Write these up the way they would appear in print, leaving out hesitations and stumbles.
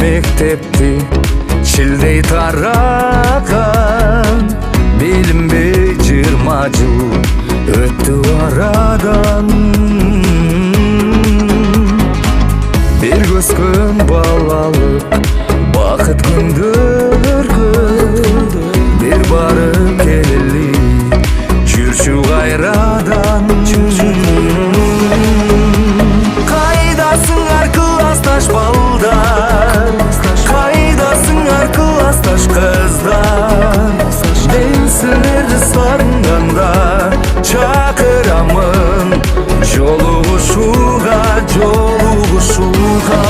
Mektepti çildey tarakan bilim becirmacı öttü aradan. Bir gözkün balalık bakıt gündürgün bir barı kelili çürçü gayradan. Kaydasın arkadaş baldar, kaydasın arkadaş kızlar. Densinler sarınganda çakıramın joluguşuga, joluguşuga.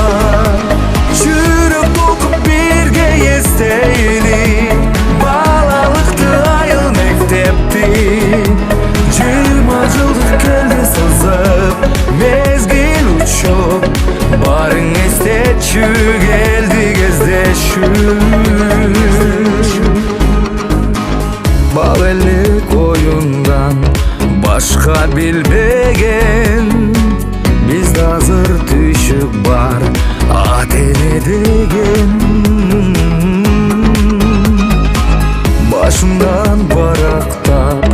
Çürük dokup birge esteyli balalıktı ayıl mektepti. Cırmacılık geldi sızıp mezgil uçup barın esteçü geldi gezdeşü. Bağellik oyundan başka bilbegen bizde hazır düşük var atene degen. Başımdan baraktap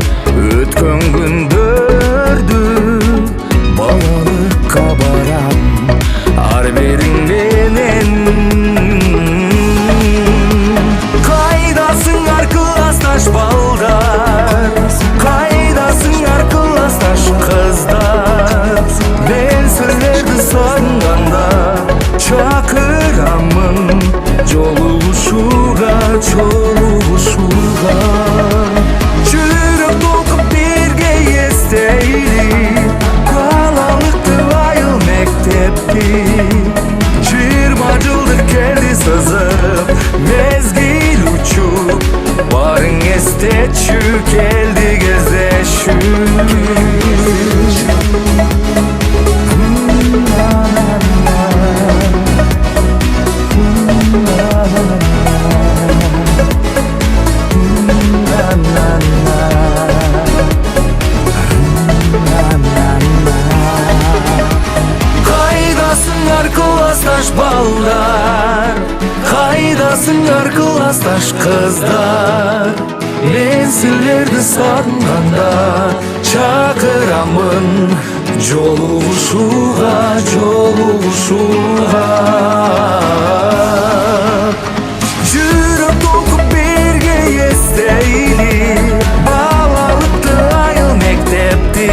ötkön gündürdü balalık kabaram arberin benen. Kaydasın arkadaş baldar, kaydasın arkadaş kızlar. Ben sözlerdi sarınganda çakıramın joluguşuga, joluguşuga. Çürük dokup birge esteyli balalıktı ayıl mektepti. Çırmacılık geldi sızıp mezgil uçup barın esteçü geldi gezeşü. Kaydasın arkadaş baldar, kaydasın arkadaş kızlar. Mensillerdi sarınganda çakıramın joluguşuga, joluguşuga. Jürüp dokup birge esteyli balalıktı ayıl mektepti.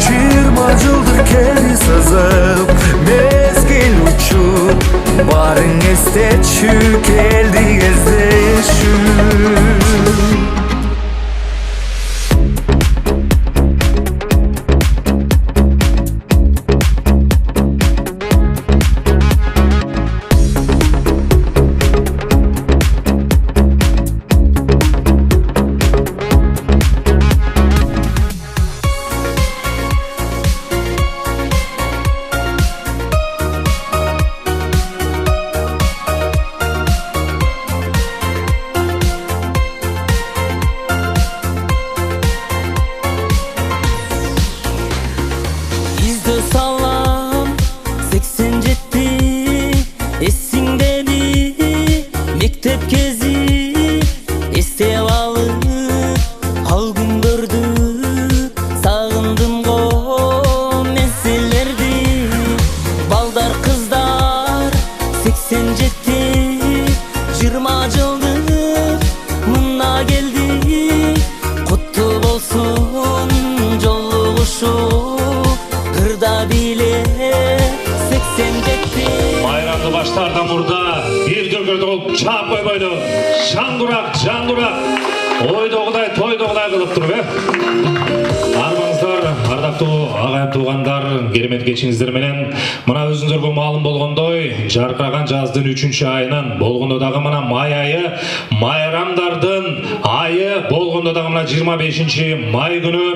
Çırmacıldır keldi sızıp mezgil uçup barın esteçü geldi gezdeşü. ырдап туруп армаңыздар, ардактуу агайым туугандар, керемет кечиңиздер менен мына өзүңүзгө маалым болгондой, жаркыраган жаздын 3 айынан болгондо дагы мына май айы, майрамдардын айы болгондо дагы мына 25 май күнү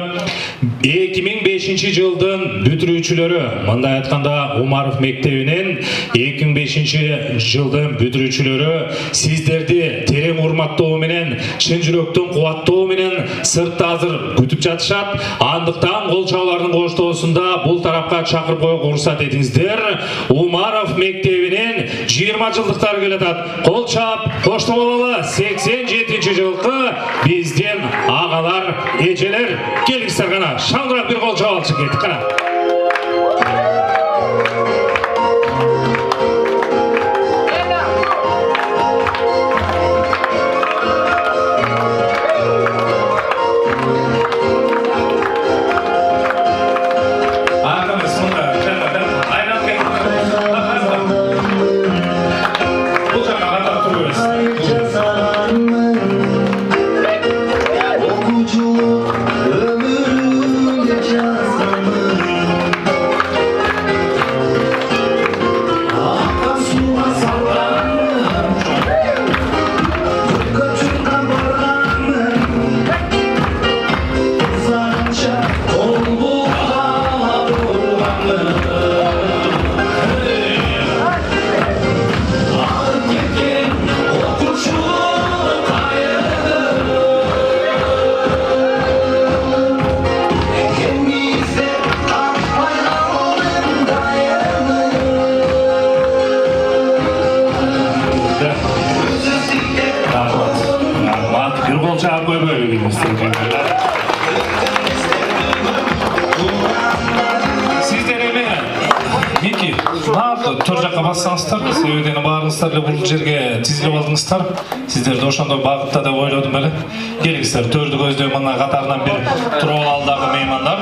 2005 жылдын бүтүрүүчүлөрү, мындай айтканда Умаров мектебинин 2005 жылдын бүтүрүүчүлөрү сиздерди терең урматтоо менен, чын жүрөктөн кубаттоо менен сыртта азыр күтүп жатышат. Андыктан кол чабуулардын коштоосунда бул тарапка чакырып коюуга уруксат этиңиздер. Умаров мектебинин 20 жылдыктары келатат. Кол чап, коштоо бололу. 87 жылкы биздин агалар, эжелер келиңиздер кана. Шаңдырап бир кол чап алчы кеттик кана. Төр жаққа бассаңыздар, себебден барыңыздар бұл жерге тізіліп алдыңыздар. Сіздерді ошондой бағытта да ойлодым беле. Келіңіздер, төрді көздөй мына қатарынан бір тұрып алдағы меймандар.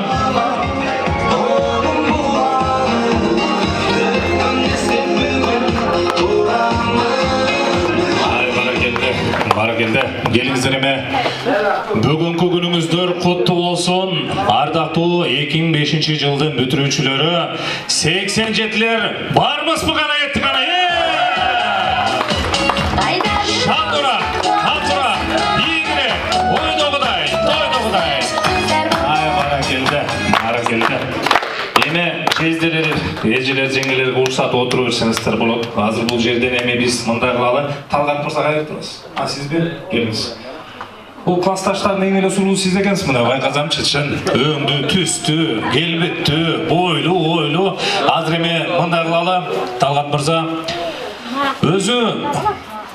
Баракелде, келіңіздер еме. Бүгінгі күніңіздер құтты болсын. Ардактуу 2005 жылдың бүтүрүүчүлөрү 87-лер бармыз бу кана кетти кана. Шандура, Хамзура, ийгире, ойдогудай, тойдогудай. Ай, баракелде. Эме жездерер, эжелер, жеңгелер уруксат отуруп берсеңиздер болот. Азыр бул жерден эме биз мындай кылалы. Талгат мырза кайрылыңыз. А сизбен келиңиз. Бул классташтардын эң эле сулуу сиз экенсиз, мына байкасам чычын, өңдүү, түстүү, келбеттүү, бойлуу. Азыр эме мындай кылалы. Талгат мырза өзү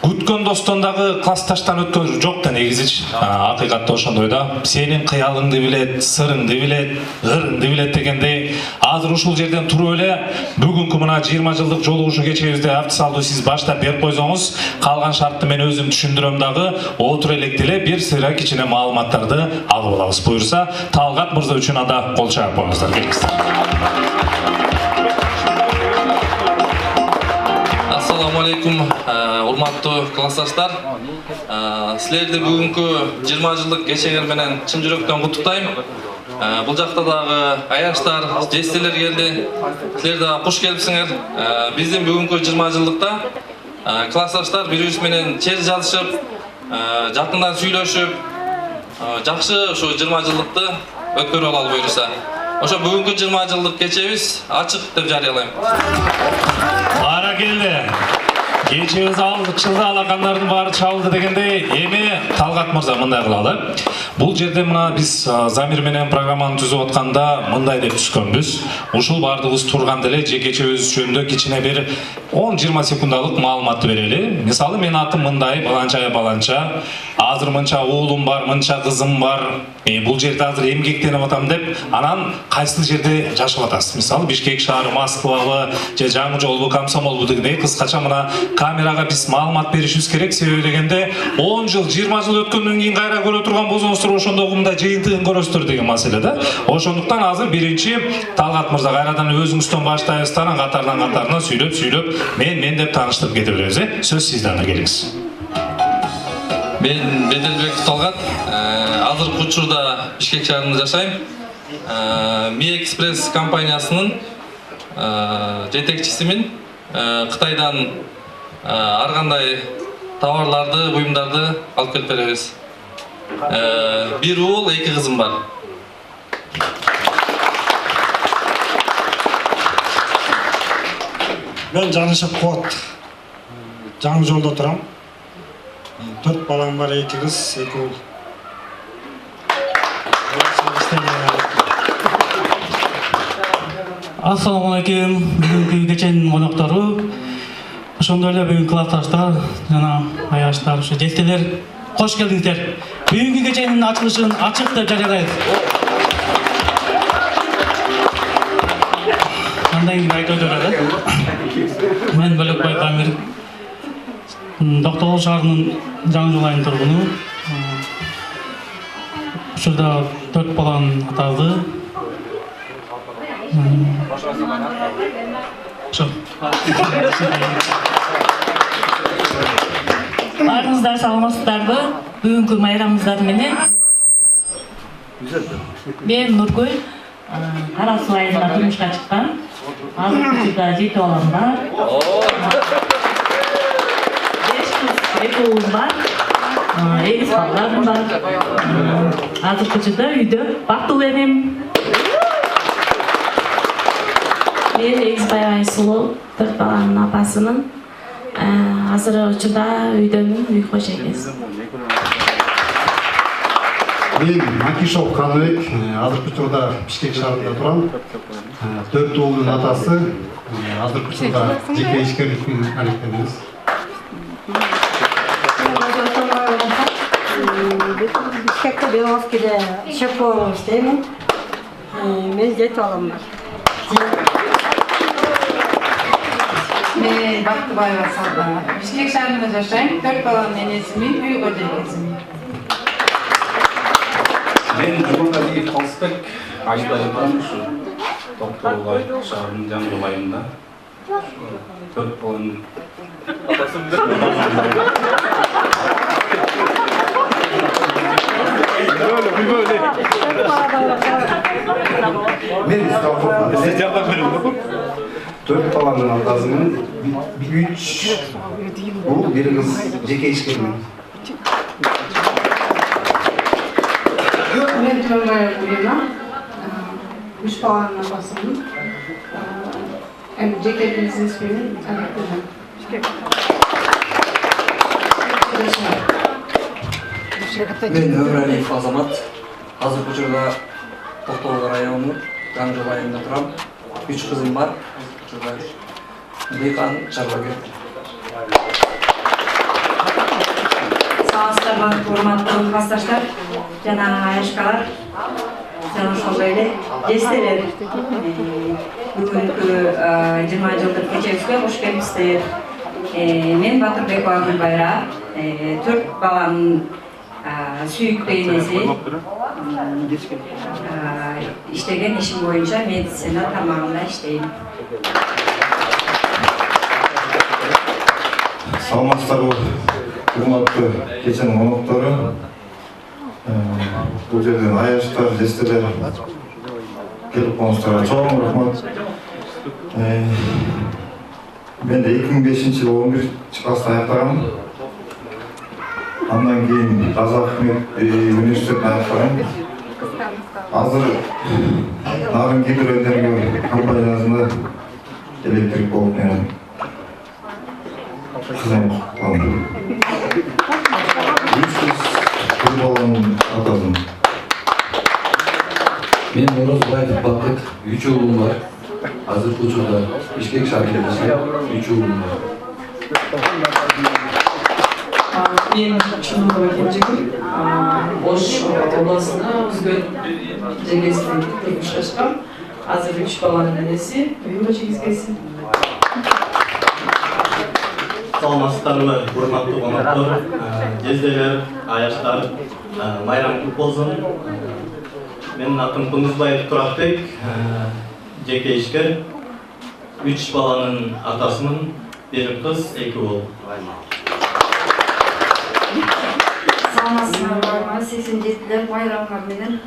күткөн достондагы классташтан өткөн жок да негизичи. Акыйкатта ошондой да. Сенин кыялыңды билет, сырыңды билет, ырыңды билет дегендей. Азыр ушул жерден туруп эле бүгүнкү мына 20 жылдык жолугушуу кечебизде официалдуу сиз баштап берип койсоңуз, калган шартты мен өзүм түшүндүрөм дагы. Отур элек деле бир сыйра кичине маалыматтарды алып алабыз. Буюрса, Талгат мырза үчүн анда кол чаап коюңуздар, келиңиздер. Assalamu alaikum, урматтуу классташтар. Силерди бүгүнкү 20 жылдык кечеңер менен чын жүрөктөн куттуктайм. Бул жакта дагы аяштар, жестелер келди. Силер да куш келипсиңер. Биздин бүгүнкү 20 жылдыкта классташтар бири-бирибиз менен чер жазышып, жакындан сүйлөшүп, жакшы ушу 20 жылдыкты өткөрүп алалы буюрса. Ошо бүгүнкү 20 жылдык кечебиз ачык деп жарыялайм. Баракелде. Кечебиз алчылды алакандардын баары чабылды дегендей, эми Талгат мырза мындай кылалы. Бул жерде мына биз Замир менен программаны түзүп атканда мындай деп түшкөнбүз. Ушул бардыгыбыз турган деле жекечебиз жөнүндө кичине бир 10-20 секундалык маалыматты берели. Мисалы мен атым мындай, баланча. Азыр мынча уулум бар, мынча кызым бар. Бул жерде азыр эмгектенип атам деп, анан кайсы жерде жашап атасыз? Мисалы Бишкек шаары, Москвабы, же Жаңы жолбу, Комсомолбу дегендей кыскача мына камерага биз маалымат беришибиз керек. Себеби дегенде 10 жыл, 20 жыл өткөндөн кийин кайра көрө турган болсоңуздар ошондогу мындай жыйынтыгын көрөсүздөр деген маселе да. Ошондуктан азыр биринчи Талгат мырза кайрадан өзүңүздөн баштайбыз, анан катарынан сүйлөп мен деп тааныштырып кете беребиз. Сөз сизде, анда келиңиз. Мен Беделбек Талгат, азыркы учурда Бишкек шаарында жашайм. Mi Express компаниясынын жетекчисимин. Кытайдан ар кандай товарларды, буюмдарды алып келип беребиз. Бир уул, 2 кызым бар. Мен Жанышев Куат. Жаңы жолда турам. 4 балам бар, 2 кыз, 2 уул. Assalamu alaikum. Бүгүнкү кеченин коноктору, ошондой эле бүгүнкү классташтар жана аяштар, ушу жестелер кош келдиңиздер. Бүгүнкү кеченин ачылышын ачык деп жарыялайбыз. Андан кийин айтып өтөлөр. Мен Бөлөкбай Камир, Токтогул шаарынын Жаңы жол айылынын тургуну. Ушурда 4 баланын атасы. Баарыңыздар саламатсыздарбы? Бүгүнкү майрамыңыздар менен. Мен Нургүл, Кара Суу айылында турмушка чыккан. Азыркы учурда 7 балам бар. 5 кыз, 2 уул бар. Эгиз балдарым бар. Азыркы учурда үйдө бактылуу эмем. Мен Эгизбай Айсулуу, 4 баланын апасымын. Азыр учурда үйдөнүн, үй кожоюусу. Мен Макишов Каныбек, азыркы учурда Бишкек шаарында турам. 4 уулдун атасы, азыркы учурда жеке ишкерликтин алектенебиз. Бишкекте Беловскийде шеф болуп иштеймин. Мен 7 балам бар. Мен Бактыбаева Салда. Бишкек шаарында жашайм. 4 баланын энесимин, үй кожоюусумун. Мен Жумагалиев Алсбек, Айдайдан, Токтогул шаарынын Жаңы жол айылында. 4 баланын Мен Исламов. 4 баланын атасымын. 3 уул, 1 кыз, жеке ишкермин. Мен Төнбаева Гулина. 3 баланын апасымын. Жеке бизнесменин алектенем. Мен Өмүралиев Азамат. Азыркы учурда Токтогул районунун Жаңы жол айылында турам. 3 кызым бар. Дыйкан, чарбагер. Саламатсыздарбы, урматтуу классташтар жана аяшкалар. Жана ошондой эле жестелер. Бүгүнкү 20 жылдык кечебизге кош келипсиздер. Мен Батырбекова Гүлбайра, 4 баланын сүйүктүү энеси. Иштеген ишим боюнча медицина тармагында иштейм. Саламатсыздарбы, урматтуу кеченин коноктору. Бул жерден аяштар, жестелер келип коңуздарга чоң рахмат. Мен де 2005-жылы 11 класста аяктагам. Андан кийин Казак университетин аяктагам. Азыр Нарын гидроэнергия компаниясында электрик болуп менен кызмат кылам. 3 баланын атасымын. Мен Орозбаев Бакыт, 3 уулум бар. Азыркы учурда Бишкек шаарында жашайм, 3 уулум бар. Мен Чыныбай Кенжегүл, Ош областына Өзгөн жегесинен турмушка чыккам. Азыр 3 баланын энеси, үй кожоюусу. Саламатсыздарбы, урматтуу коноктор, жезделер, аяштар, майрам кут болсун. Менин атым Кундузбаев Туракбек, жеке ишкер, 3 баланын атасымын, 1 кыз, 2 уул. Саламатсыздарбы, 87'ler bayramlar menен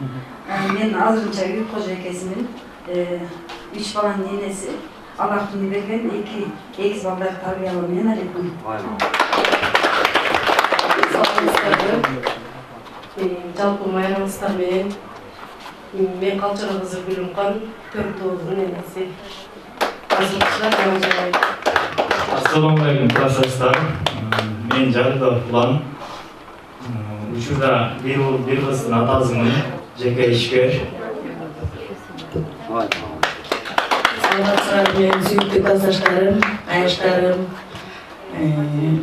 men azырынча Үйүткожо экесимин 3 баланын энеси. Аллахтын берген 2 эгиз балдар тарбиялоо менен алекмин. Жалпы майрамыңыздар менен мен калчара кызы Гүлүмкан 4 тоғыздын энеси. Assalamu alaikum klassdaşlar. Men Jarida Ulan. Учурда bir kızın atasının жеке ишкер. Саламатсыздар, менин сүйүктүү классташтарым, аяштарым.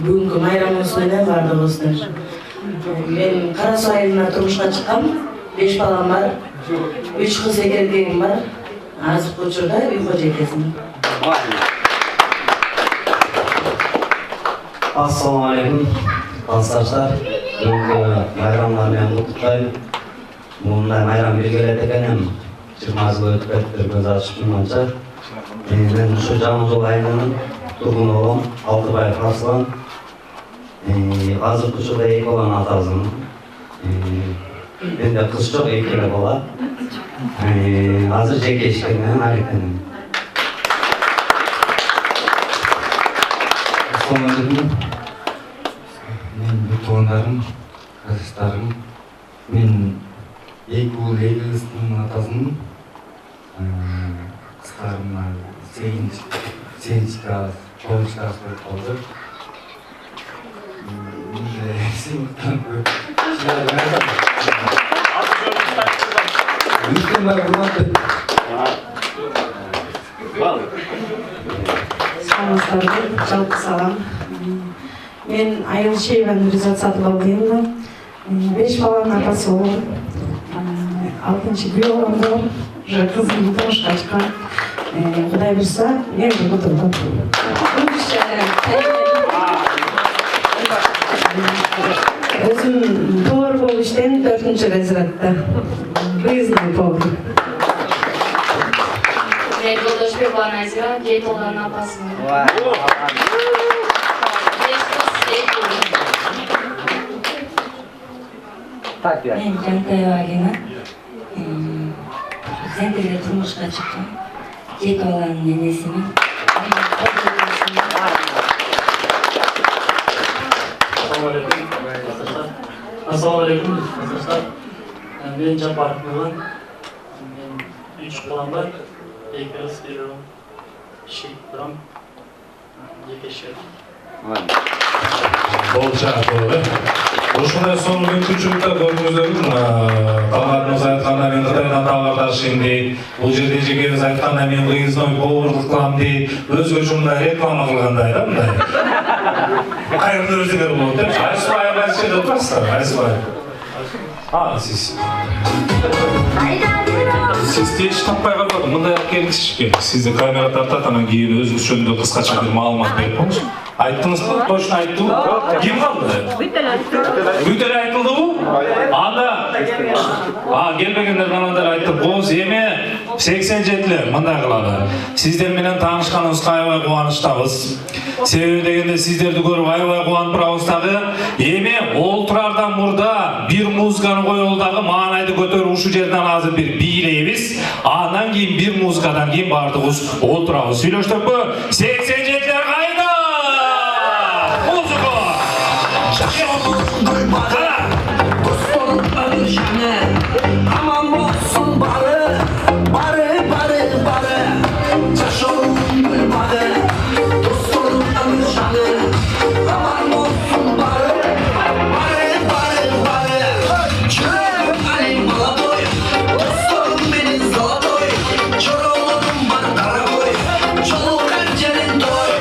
Бүгүнкү майрамыбыз менен баардыгыбыздар. Мен Кара Суу айылына турмушка чыккам. 5 балам бар. 3 кыз эркегим бар. Азыркы учурда Үйүткожо экесимин. Assalamu alaikum klassdaşlar. Бүгүнкү майрамдар менен куттуктайм. Мындай майрам белгилеп экеним. 20 жыл өтүп кетти, көз ачып жумганча. Мен ушу Жаңы Жол айылынын тургуну болом, Алтыбаев Арслан. Азыркы учурда 2 баланын атасымын. Менде кыз жок, 2 эле бала. Азыр жеке ишкер менен аракеттенем. Assalamu alaikum. Men tuğanlarım, kardeşlerim. Men Eygul Eygul'un atasının kızlarımla Sevinçka, Çoğunçka sorup oldu. Sevimlikten böyle şeyler verdim. Lütfen kurmadı. Саламатсыздар, жалпы салам. Мен Айыл Шейбан Ризат Сатыбалдиевна. 5 баланын атасы болом. 6-чы биологом бар. Уже кызым турмушка чыккан. Кудай буйрса, мен кутулдум. Өзүм повар болуп иштейм 4-разрядда. Выездной повар. Мен Жолдошбек Баназира, 7 баланын апасымын. Мен Жантаева Алина. Центрде турмушка чыккам. 7 баланын энесимин. Assalamu alaikum klassdaşlar. Men Жапаров Нурлан. Мен 3 балам бар. 2 кыз, 1 ұл. Шейт тұрам. Жеке ишкер. Болды. Ушундай сонун мүмкүнчүлүктөр көрдүңүздөр. Талгатыбыз айткандай мен Кытайдан товар ташыйм дейт. Бул жерде жекебиз айткандай мен выездной поварлык кылам дейт. Өзгөчө мындай реклама кылгандай да мындай. Кайрылуу өзүңөр болот деп. Айсыбай айгай жерде турасыздар. Айсыбай. Siz. Siz hiç tapmaya kalmadın. Bunda gelmiş ki. Siz de kamera tartat andan keyin өзгөчө кыскача bir маалымат берип коюңуз. Айттыңыз мı? Точно айттым. Ким калды? Бүтеле айтылдыбы? Анда. Келбегендер каналдар айтып, боз эме 87-лер мындай кылады. Сиздер менен таанышканыбызга аябай кубанычтабыз. Себеби дегенде сиздерди көрүп аябай кубанып турабыз дагы. Эми ол турардан мурда бир музыканы коелу дагы маанайды көтөрүп ушу жерден азыр бир бийлейбиз. Андан кийин бир музыкадан кийин баардыгыбыз олтурабыз. Сүйлөштүкпү? 87-лер кайда? Aman olsun barı, Çaşorun gül barı, dostlarım ömür şanı. Aman olsun barı, Çırağım Ali Maladoy, dostlarım benim Zalatoy. Çorolum var Karakoy, çoluk erkenin doy.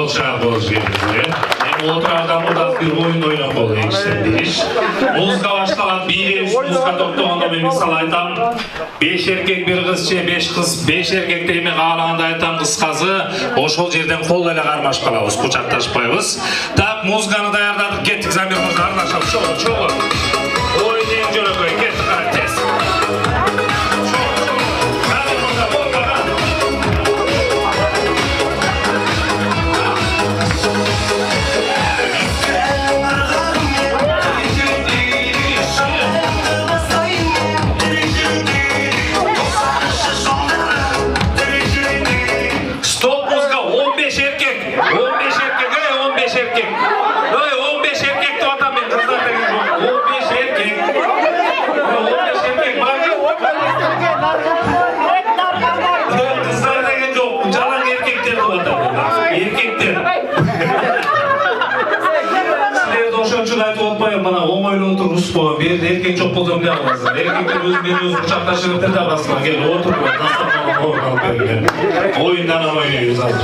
ошол шаак болуш керек. Эми отурардан мурда бир оюн ойноп болду иш. Музыка башталат, бийлеш, музыка токтогондо мен мисал айтам. 5 эркек, 1 кыз же 5 кыз, 5 эркекти эми каалагандай айтам, кыскасы ошол жерден кол эле кармашып калабыз, кучакташпайбыз. Так, музыканы даярдадык, кеттик, Замир мырза, арнашап, чогуу. Ойын эң жөнөкөй, кеттик, кара тез. Bana oğmayla otur Ruspo, bir de erkek çok bozum ne yapmasın? Erkekler beni özü bıçaklaşırıp da davasına gel, otur bu. Nasıl falan oradan böyle. Oyundan oynuyoruz hazır.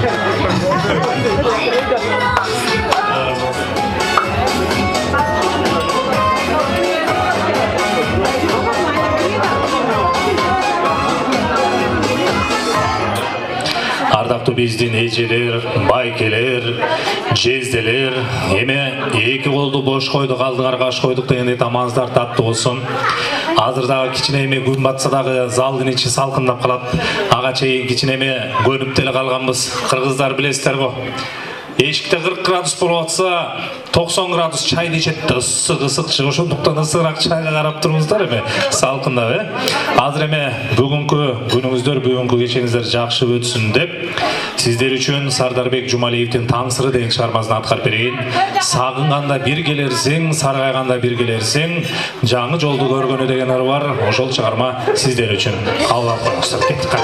Ардактуу биздин эжелер, байкелер, жезделер, эми эки колду бош койдук, алдыңарга аш койдук дегенде тамагыңыздар таттуу болсун. Азыр дагы кичине эми күн батса дагы залдын ичи салкындап калат. Ага чейин кичине эми көнүп деле калганбыз. Кыргыздар билесиздер го. Эшикте 40 градус болуп атса, 90 градус чайды ичет да ысык чыгып, ошондуктан ысыгыраак чайга карап туруңуздар эми, салкындап, Азыр эми бүгүнкү күнүңүздөр, бүгүнкү кечеңиздер жакшы өтсүн деп, сиздер үчүн Сардарбек Жумалиевдин Таң сыры деген чыгармасын аткарып берейин. Сагынганда бир келерсиң, саргайганда бир келерсиң, жаңы жолду көргөнү деген ыр бар. Ошол чыгарма сиздер үчүн. Кабыл алып коюңуздар. Кеттик.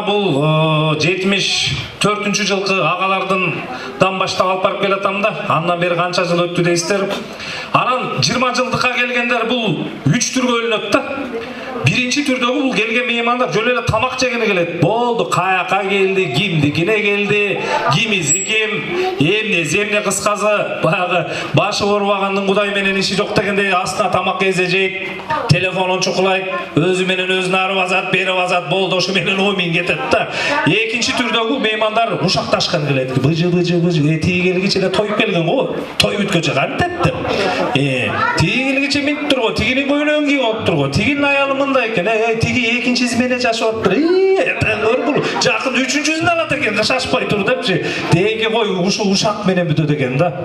Бул 74-cü жылкы агалардын баштап алып барып келатам да. Андан бери канча жыл өттү дейсиздер. Анан 20 жылдыкка келгендер бул 3 түргө бөлүнөт да. Биринчи түрдөгү бул келген меймандар жөн эле тамак жегени келет. Болду, каяка келди, кимдикине келди, кимиси ким, эмне кыскасы, баягы башы оорубагандын кудай менен иши жок дегендей астына тамак эзе жейт. telefonun çukulayıp özü menen özüne arıp azat, berip azat, boldu oşu menen oymen ketет da. Ekinci türdögü meymandar uşaktaşkan kelет. Bıcı, tigi kelgiçe de toyup kelgen go. Toy bütköçe kanteptim. Tigi kelgiçe mint turgo, tiginin koyunun kiyip oturgo. Tiginin ayalımında eken, tigi ekinçisi mene çaşıp otur. Jakın üçüncüsünü alat eken, şaşpay tur depçi. Degi koy uşak menen bütöt eken da.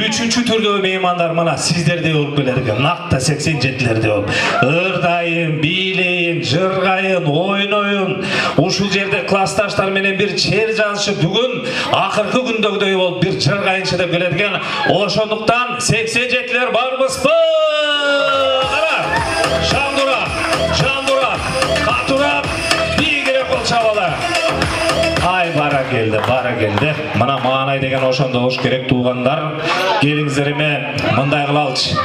Üçüncü türdögü meymandar mana sizlerde olup geler eken. Nakta 87'lerde olup. Irdayın, bileyin, jırgayın, oynoyun. Uşul jerde klastaşlar menen bir çer жазышы бүгүn акыркы күндөгүдөй болуп bir жыргайынчы деп келеткен. Ошондуктан 87'ler барбызбы? Кара. Жандурап, катурап, бийигирээк кол чабалы. Ay bara geldi. Mana maanay деген ошондо ош керек туугандар. Келиңиздерime мындай кылалычы.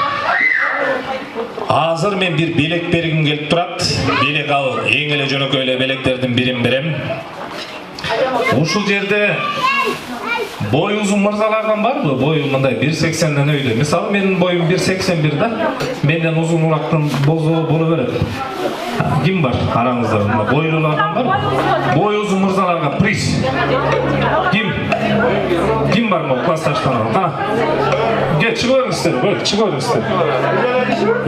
Азыр мен bir белек бергим келип турат. Белек ал эң эле жөнөкөй эле белектердин бирин берем. Ушул жерде boy uzun mırzalardan var mı? Boyu mınday 1.80'den öyle. Misal benim boyum 1.81 da benden uzun uraktan bozu buluverir. Kim var aranızda? Boylulardan var mı? Boy uzun mırzalarga priz. Kim var mı o klastaştan? Kana. Gel çıkıverin istedim. Böyle çıkıverin istedim.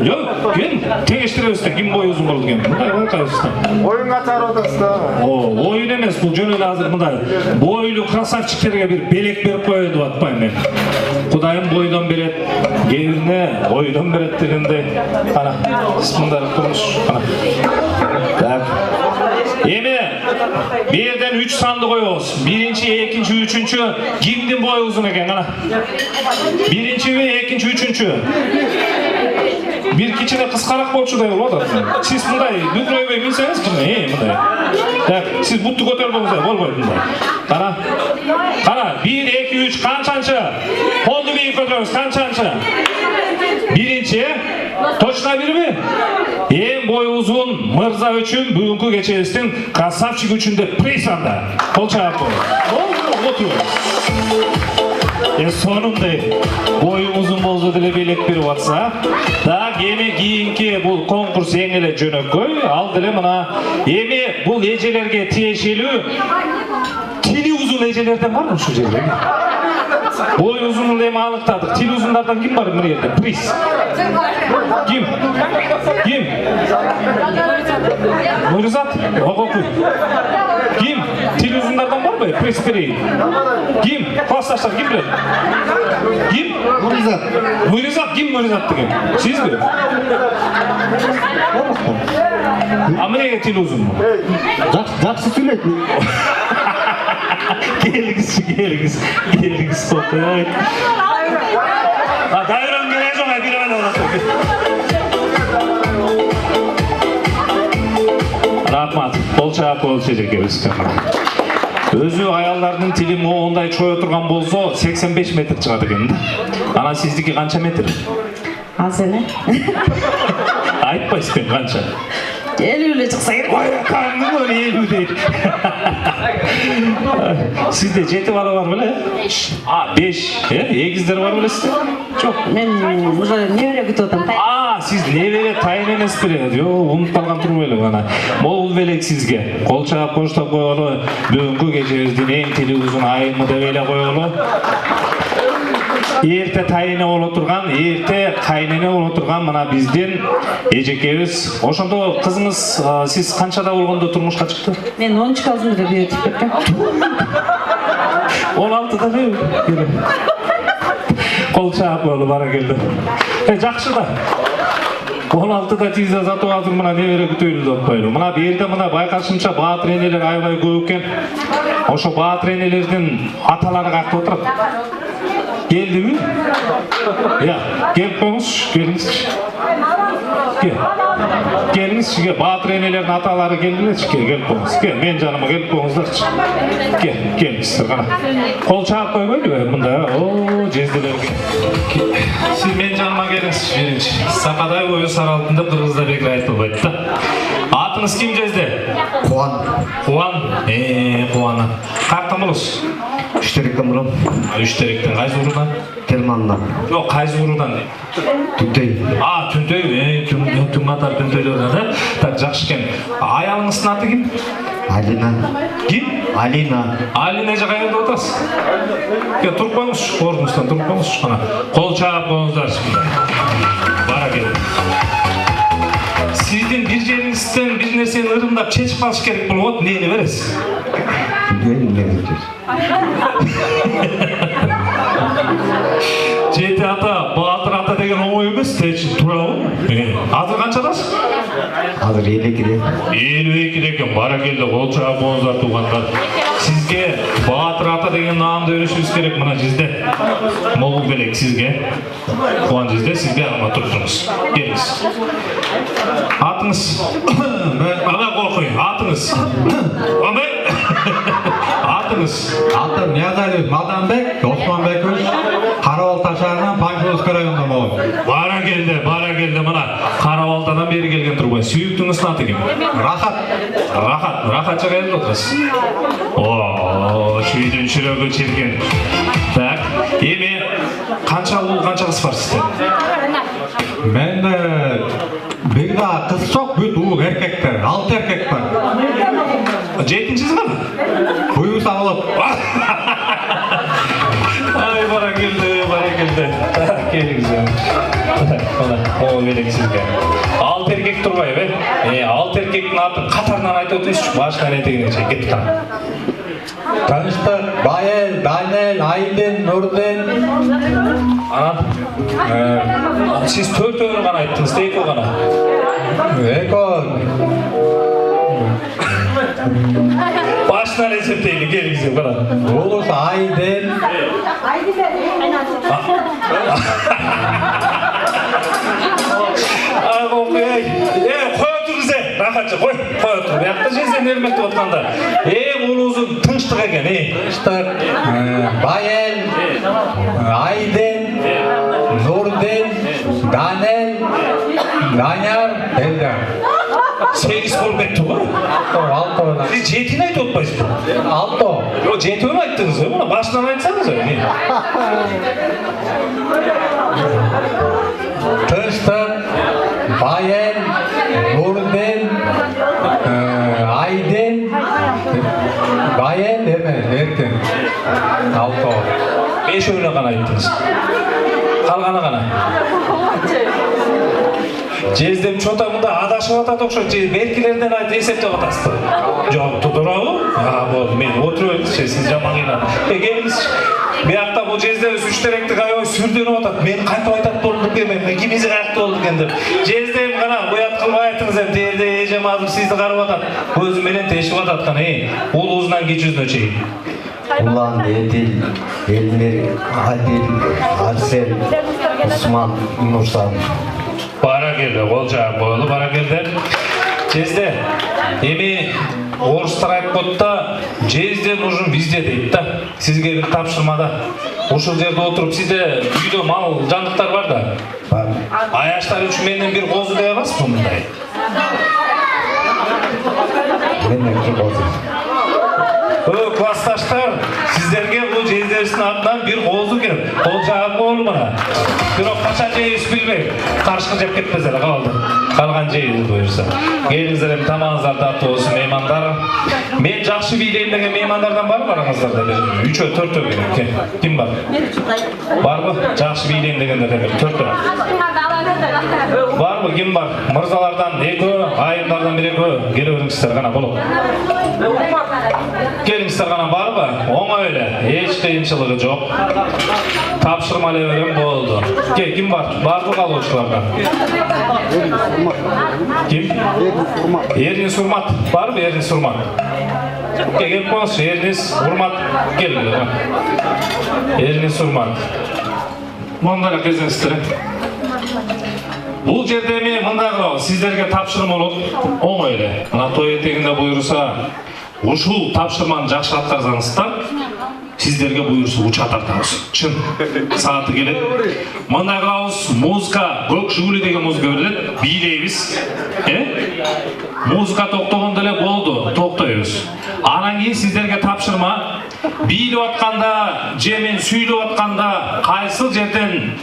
Yok gel. Tegeştirelim istedim. Kim boy uzun oldu gel. Mınday var karşısında. Oyun katar odasında. Oyun emes bu jönel hazır mınday. Boylu krasavчиктерге bir belek berip koydu atpayım ben. Kudayım boydan beret, gelirine boydan beret degende. Ana, mınday konuş. Ana. Tak. Eme, bir yerden 3 sandı koyuyoruz. Birinci, ikinci, üçüncü. Kimdin boyu uzun eken ana? Birinci ve ikinci, üçüncü. Bir kichine kıskarak bolçuday bolot. Siz mınday bükröйбөй minseniz kine, mınday. Tak, siz buttu koterboңуздай bolboyt mınday. Kana, 1, 2, 3 kançançı? Koldu bir koterimiz kançançı? Birinci, точно bir mi? En boyu uzun mırza üçün bugünkü geçerisinin kasapçık üçünde priz anda. Kol çağır koy. Oturuyoruz. Sonunda boyu uzun bolsa dile belek bir vatsa da emi kийинки bu konkurs eң эле жөнөкөй al dile mına emi bu ejelerge tiyешелүү tili uzun ejelerden var mı şu жерде? Boy uzunluğunu emi anıktadık. Til uzunlardan kim var mı yerde? Priz. Kim? Murizat. Okokuy. Kim? Til uzunlardan var mı? Priz vereyim. Kim? Klastaşlar kim bilir? Kim? Murizat. Kim Murizat degen? Siz mi? Amrege til uzun mu? Жақсы сөйлейді. Geliniz. Sohbet. Dayıran gene çok bir öyle olası. Rahmat. Bol çecek görürsün. Özü ayallarının tili onday çoy oturgan bolsa 85 metre çıkadı kendi. Ana sizdeki kança metre? Al seni. Aytpaysiz kança? 50'le çıksa gerek. Vay kandım öyle 50 değil. Sizde jeti bala var böyle? 5. Egizler var böyle sizde? Çok. Ben nevere gütüyordum. Siz nevere tayin enes bile diyor. Unut kalgan tur böyle bana. Mol belek sizge. Kol çağıp koşta koyalı. Bugünkü gecemizden en tili uzun ayımı da böyle koyalı. Erте тайыны боло турган, эрте кайнене боло турган мына биздин эжекебиз. Ошондо кызыңыз сиз канчада болгондо турмушка чыкты? Мен 13 калдымда бүйөтүп кеткем. 16да бе? Кол чаап болду бара келди. Жакшы да. 16'da тиз азатып азыр мына небере күтөйлү деп атпайлы. Мына берде мына байкашымча баатыр энелер аябай көп экен. Ошо баатыр энелердин аталары каякта отурат? Geldi mi? Ya, gelip konuş, geliniz. Geliniz çıkıyor, Baatır enelerin ataları geldiler çıkıyor, gelip konuş. Gel, ben canıma gelip konuşlar çıkıyor. Gel, sırgana. Kol çağıp koymaydı mı bunda ya? Ooo, cezdiler. Siz ben canıma geliniz, birinci. Sakaday boyu saraltında Kırgızda bekle ayıtılmaydı da. Atınız kim cezdi? Kuan. Kuan'a. Kaçtan buluruz? 3 terекten бурам. 3 теректен кайсы уруудан? Телмандан. Жок, кайсы уруудан? Түнтөй. Түнтөй. атар күнтөйлөрүнө да. Так, жакшы экен. Аялыңыздын аты ким? Алина. Ким? Алина. Алина жака жерде отасыз. Туруп коюңузчу, ордуңуздан туруп коюңузчу гана. Кол чаап коюңуздар. Баракелде. Сиздин бир жериңизден бир нерсени ырымдап чечип калыш керек болот, нени бересиз? Жети ата, Баатыр ата деген оңой эмес, туурабы? Азыр канчадасыз? Азыр 52-де. 52 экен, баракелде, кол чаап коюңуздар туугандар. Сизге Баатыр ата деген наамды беришибиз керек мына жерде. Могул белек сизге. Куан жерде сизге ама туруп туруңуз. Келиңиз. Атыңыз? Ага коркуйм, атыңыз? Кандай? Атыңыз? Атым Ниязалиев Малданбек, Османбекович, Карабалта шаарынан Панфиловский районунан болот. Баракелде, мына Карабалтадан бери келген турбай. Сүйүктүңүздүн аты ким? Рахат. Рахат жака келип отурасыз. О, шүйдүн чүрөгү чирген. Так, эми канча уул, канча кыз бар сизде? Мен бир да кыз жок, бүт уул эркектер, 6 эркек бар. 7-сиз кана? Буюрса болот. Ай, баракелде. Келиңиз. Мына, могул белек сизге. 6 эркек турбайбы? 6 эркектин атын катарынан айтып өтүңүзчү, башынан этегине чейин кетип калам. Тыныштык, Байел, Данел, Айдын, Нурдын. Анан сиз 4-өлү гана айттыңыз, экөө гана. Экөө. Башынан эсептейли, келиңиз бара. Улус Айдын. Кой отуруңуз, Рахатчы, кой отур. Биякта жезден өрмөктүп атканда. Улуусун тынчтык экен, Тынчтык, Байел, Айдын, Нурдын, Данел, Даняр, Элдар. 8 болуп кетти го. 6. Сиз 7-ни айтып атпайсызбы? 6. 7-өлү айттыңыз, мына башынан айтсаңыз. Тынчтык, Байел, Нурдын, Айдын, Байел эркин. 6. 5-өлү гана айттыңыз. Калганы кана. Жездем чота мында адашып атат окшойт, беркилерден айтып эсептеп атасызбы? Жок, туурабы? Болду, мен отуруп сиз жаман кыйнап. Келиңиз. Биякта бул жездебиз 3 теректи аябай сүрдөнүп атат. Мен кантип айтат болдум экен, мен кимизи каяктуу болду экен деп. Жездем гана уят кылбай айтыңыз, жерде эжем азыр сизди карап атат. Көзү менен тешип ататкан, улуузунан кичүүсүнө чейин. Улан, Эдил, Элмир, Адил, Арсен, Усман, Нурсан. Баракелде, кол жаап коелу, баракелде. Жезде, эми орустар айтып коет да, жезде нужен везде дейт да. Сизге бир тапшырмада. Ушул жерде отуруп, сизде үйдө мал жандыктар бар да. Бар. Аяштар үчүн менден бир козу дей аласызбы мындай? Менден бир козу. Классташтар, сиздерге бул жездебиздин атынан бир козу экен. Кол жаап коелу мына. Бирок качан жейбиз билбейм. Каршкы жеп кетпезер, калды. Калган жейбиз буюрса. Келиңиздер, эми тамагыңыздар таттуу болсун, меймандар. Мен жакшы бийлейм деген меймандардан барбы араңыздарда бир 3-ө 4-ө керек. Ким бар? Барбы? Жакшы бийлейм дегендер бир 4-ө. Барбы, ким бар? Мырзалардан 2-ө, айымдардан 1-2-ө. Келе бериңиздер гана болот. Келиңиздер гана барбы? Оңой эле, эч кыйынчылыгы жок. Тапшырма эле берем болду. Ким бар? Барбы калуучулардан? Ким? Эрнис Урмат. Барбы Эрнис Урмат? Келип коңузчу, Эрнис Урмат келди. Эрнис Урмат. Мындай эле кезиңиздер. Бул жерде эми мындай кылабыз, сиздерге тапшырма болот. Оңой эле. Мына той этегинде буйруса, ушул тапшырманы жакшы аткарсаңыздар, сиздерге буйруса уча тартабыз. Чын. Сааты келет. Мындай кылабыз, музыка, көк жигули деген музыка берилет, бийлейбиз. Музыка токтогондо эле болду, токтойбуз. Анан кийин сиздерге тапшырма бийлеп атканда же мен сүйлөп атканда кайсыл жерден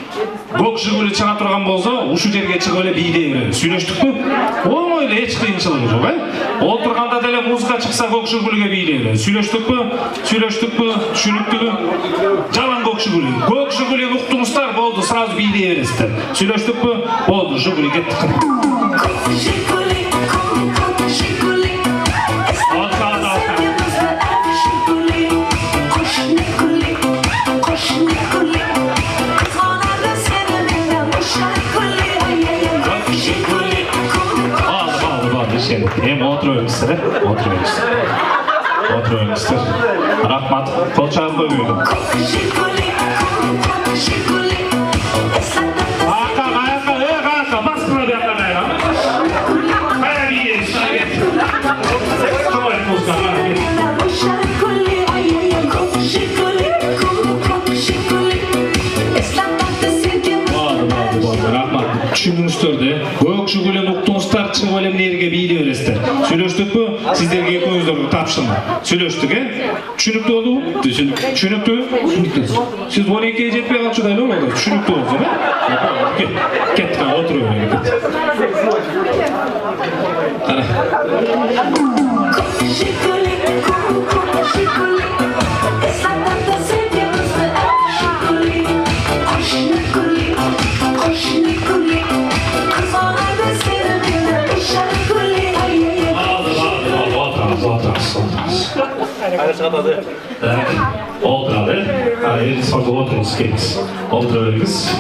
көк жигули чыга турган болсо ушул жерге чыгып эле бийлей беребиз. Сүйлөштүкпү? Оңой эле, эч кыйынчылыгы жок, Отурганда деле музыка чыкса көк жигулиге бийлей беребиз. Сүйлөштүкпү? Түшүнүктүүбү? Жалаң көк жигули. Көк жигулиге уктуңуздар, болду, сразу бийлей бересиздер. Сүйлөштүкпү? Болду, жигули кеттик. Hem oturuyormuşlar, oturuyormuşlar. Rahmat, kol çağırdı büyüdüm. Kanka, baskına bir yakına ya. Kaya bir yeri, sana gel. Kıvay kuzdan, bana gel. Rahmat, düşündüğünüzlerde көк жигулин уктуңуздар, чыгып эле эмнеге бийлей бересиздер. Сүйлөштүкпү? Сиздерге экөөңүздөргө тапшырма. Сүйлөштүк, Түшүнүктүү болдубу? Түшүнүктүү? Сиз 12-ге жетпей калчу да эле болду. Түшүнүктүү болсо, Кеттик, отуруп берейин. Кара. Oturalım. Hayır, sonra otururuz kendiniz. Oturabiliriz.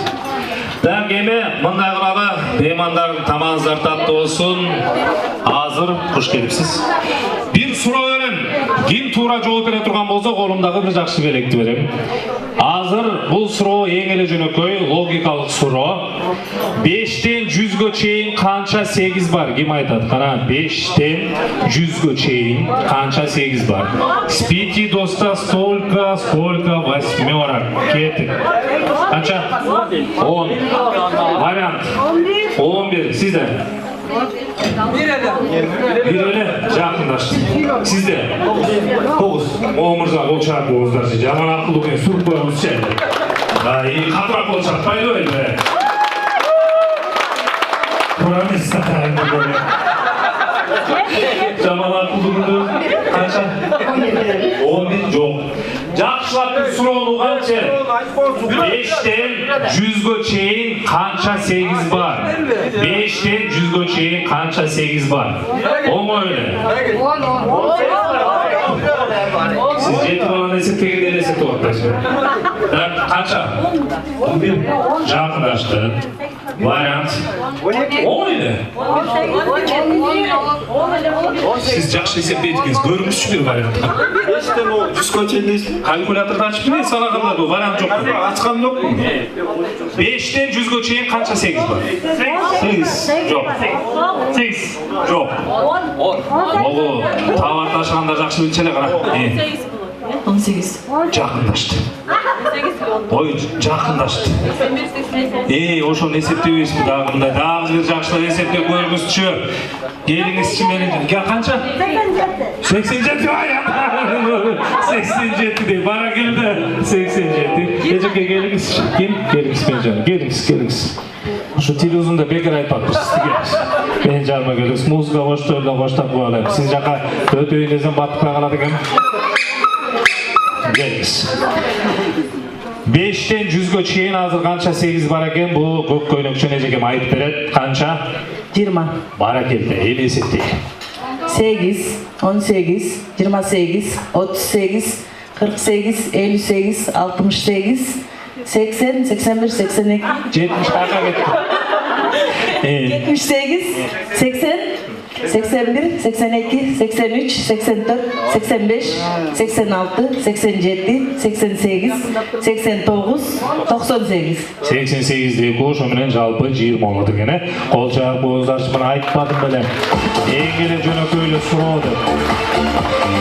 Так, эми мындай кылалы, меймандар тамагыңыздар таттуу болсун. Азыр куш келипсиз. Бир суроо берем. Ким туура жооп бере турган болсо, колумдагы бир жакшы белекти берем. Азыр бул суроо эң эле жөнөкөй, логикалык суроо. 5тен 100гө чейин канча 8 бар? Ким айтат? Кана 5тен 100гө чейин канча 8 бар? С 5 до 100 сколько восьмерок? Кеттик. Канча? 10. Вариант. 11. Сизде? Бир эле жакындашты. Сизде? 9. О мырза, кол чыгарып коюңуздарчы. Жаман акылдуу экен, сүрүп коебузчу. Катыраак кол чыгарпайлы эле. Жаман акылдуу канча? 11 жок. Жакшылап суроону канча? 5тен 100гө чейин канча 8 бар? 5тен 100гө чейин канча 8 бар? Оңой эле. Siz жети баланы эсептегенде эле эсептеп атпайсызбы? Канча? 11. Жакындашты. Вариант. Оңой эле. Siz жакшы эсептейт экенсиз. Көрүңүзчү вариантты. 100гө чейин дейсиз. Калькуляторду ачып берейин, санаганда бул вариант жок. Ачкан жокпу? 5тен 100гө чейин канча 8 бар? 8. Жок. 8. Жок. 10. Ого, табар ташыганда жакшы билчү эле кара. 18. Жакындашты. Ой, жакындашты. Ошону эсептебейсизби дагы мындай? Дагы бир жакшылап эсептеп көрүңүзчү. Келиңизчи менен. Канча? 87. 87 dey. Бара келди. 87. Эжеке келиңиз. Ким? Келиңиз мен жаным. Келиңиз. Şu televizyonda bekar aytпаппыз сизге. Мен жарыма келиңиз. Музыка коштойло коштап коелайм. Сиз жака өтөйүңүздөн батпай калат экен. Келиңиz. 5тен 100гө чейин азыр канча 8 бар экен? Бул көк көйнөкчөн эжекем айтып берет. Канча? 20. Бара келди. Эми эсептей. 8, 18, 28, 38, 48, 58, 68, 80, 81, 82. 70 kaka gitti. 78, 80, 81, 82, 83, 84, 85, 86, 87, 88, 89, 98. 88 deyip ошо менен жалпы 20 болот экен. Кол чыгарып коюңуздарчы, мына айтпадым белем. Эң эле жөнөкөй суроо деп.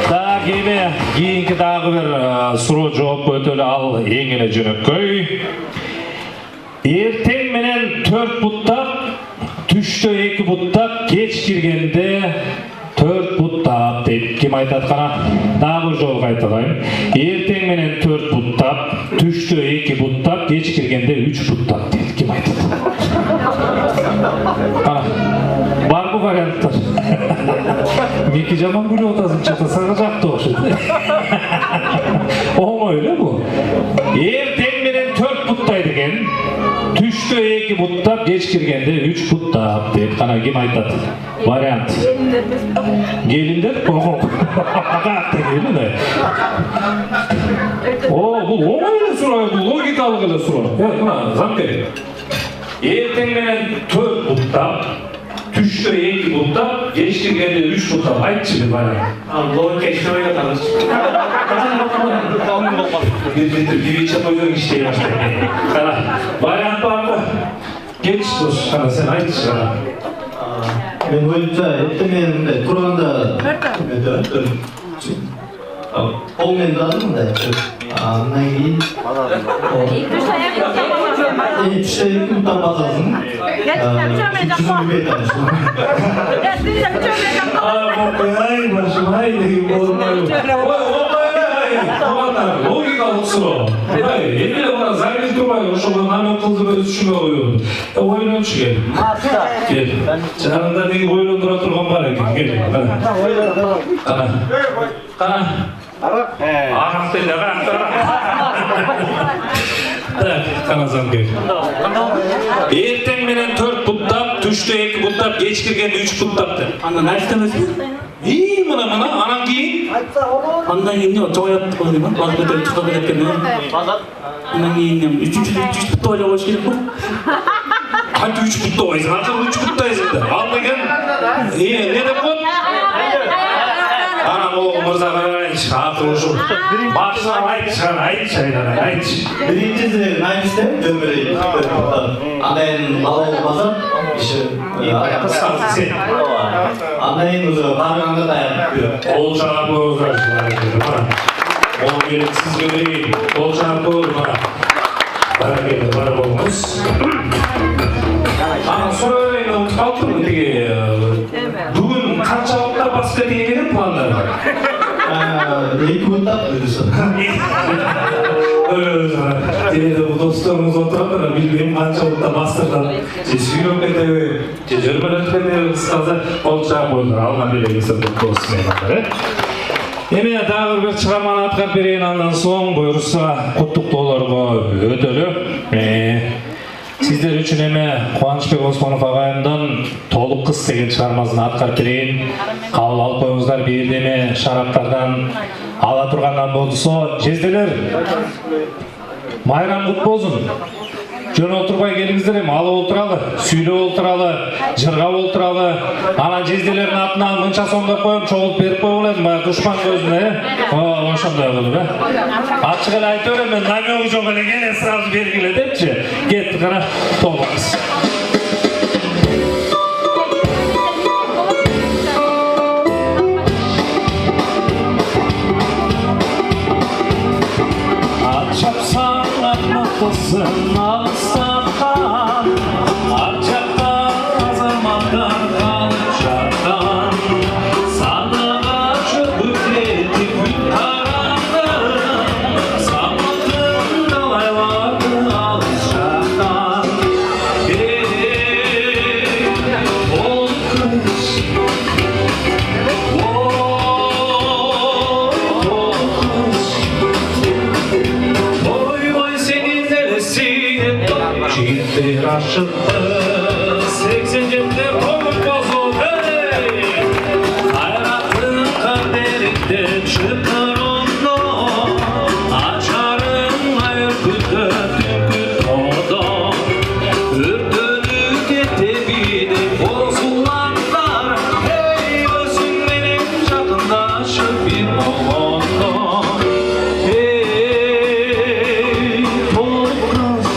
Так, эми кийинки дагы бир суроо жооп өтөлү, ал эң эле жөнөкөй. Эртең менен 4 буттап, түштө 2 буттап, кеч киргенде 4 4 буттап deyip kim aytatkana daha bir jol aytayım. Erteң menen 4 буттap, түштө 2 буттap, geç kirgende 3 буттap deyip kim aytat? Var bu variantlar. Meki jaman gülü otasın çatasana jaktı okşaydı. O öyle bu. Erteң menen 4 buttaydı eken, түштө 2 буттап, geç kirgende 3 буттap deyip kana kim aytat? Variant. Gelindir? Oho. Hakikaten gelin de. Bu olayla soruyor, bu logikalıgıyla soruyor. Evet, buna Zamke. Erteң menen 4 буттап, түштө 2 буттап, geç kirgende 3 буттап. Айтчы bir variant. Logika işlemeye tanış. Bir çapoyla işleye başlayın. Variant var mı? Geç dur. Sen айтчы. Men oyunca etmeyenimde Kur'an'da olmayan da adım da anlayın. İlk şey kurtar bazasın. Çizim bir tanıştım. Ay başım haydi logikalık soru. Emine bana zahmet durmayın. Oşoğlu namen kıldı böyle düşünme koyuyordu. Oyunu çıkayım. Gel. Canında değil oyunu dura turgan var ekin. Gel. Kana. Kana. Anak değil de kana zam gel. Erteң menen 4 буттап, түштө 2 буттап, geç kirgende 3 буттap de. Anda ne istemezsin? İyi mına anan keyin. Andan keyin ne? Çoğu yaptık onu değil mi? Bazı bir çıkıp etken ne? Andan keyin ne? 3 butta öyle hoş gerek mi? Hadi 3 butta oysun. Hadi 3 buttayız dedi. Al degen. Ne de bu? Anam oğlum Mırza Karayç. Hatır olsun. Başına ayt şeyler. Birinci zilerin aynısı dönmeliyim. Anlayın bal olmasa işi. Kıskansı sen. Anlayın uzağı. Parmağında dayanıyor. Ol çarpı uğraştılar. Ol gelip siz göreyim. Ol çarpı uğraştılar. Bana geldi. Bana olmaz. Ana sorayım. Unutmaktım mı? Bugün kaç hafta basket yemenin planları var? İlk buttap diyorsun. Öyle sana. Bu dostlarımız oturanlar bilmeyeyim kaç hafta bastırdan. Sürüyorum edevi. Cecürmen ötmeni kıskaza olacağım oyunlar. Alman bile gitsin bu olsun eyvalları. Emine daha bir çıkarmanı atkar bereyin andan soğun buyursa kutluklularına ödülü. Sizler üçün eme Kuançbek Osmanov ağayımdan Толық қыз деген шығармасын аткарып берейін. Қабыл алып қойыңыздар, бердеме шараптардан ала тұрғаннан болдысо. Жезделер, майрам құт болсын. Жөн отырбай келіңіздер ем, алы олтыралы, сүйлі олтыралы, жырға олтыралы. Ана жезделердің атынан мынша соңдап қойым, çoğult беріп қойып едім, дұшпан көзіне. Ошондай қылып, Açık ele aytып өрем, мен намёгі жоқ эле келе сразу бергиле депчи. Кетті қара, толғамыз. At çapsan, atmaklısın, alırsan kan. At çaptan, azırmaktan, kalır şarttan. Sandığa çöpüp ettik gün karanlık. Sanmadın dalaylardı, alır şarttan. Ol kız, Çiğitler aşıktı, 87'ler kovuk bozuldu. Hayratın kaderinde çıkar onu. Açarın ayır güldü, tükür onu. Ürtünü getebide bozulanlar. Hey özün benim yakındaşıp bir oğlum. Hey toluk kız.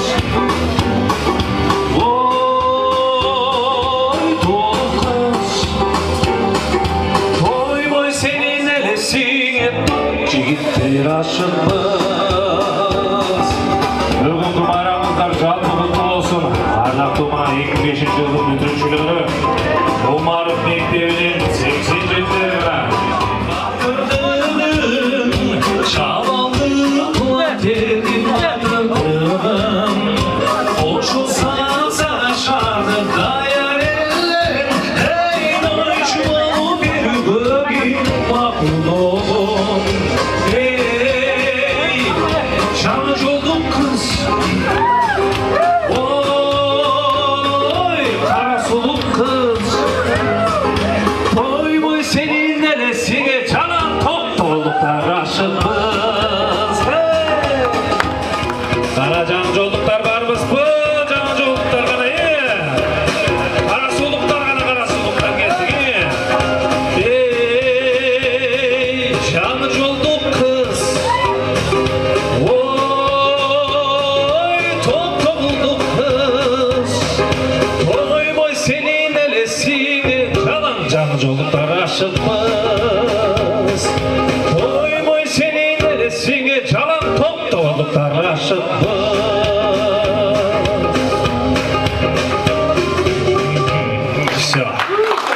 Жігіттер ашықпыз. Бүгінгі байрамыңыздар жалпы құтты болсын. Ардақты мына 2005 жылдың бүтіншілігі Омаров мектебінен 87 жолдуктар ашыкпыз. Оймой сенин элесиңе жалаң топтолуктар ашыкпыз. Все.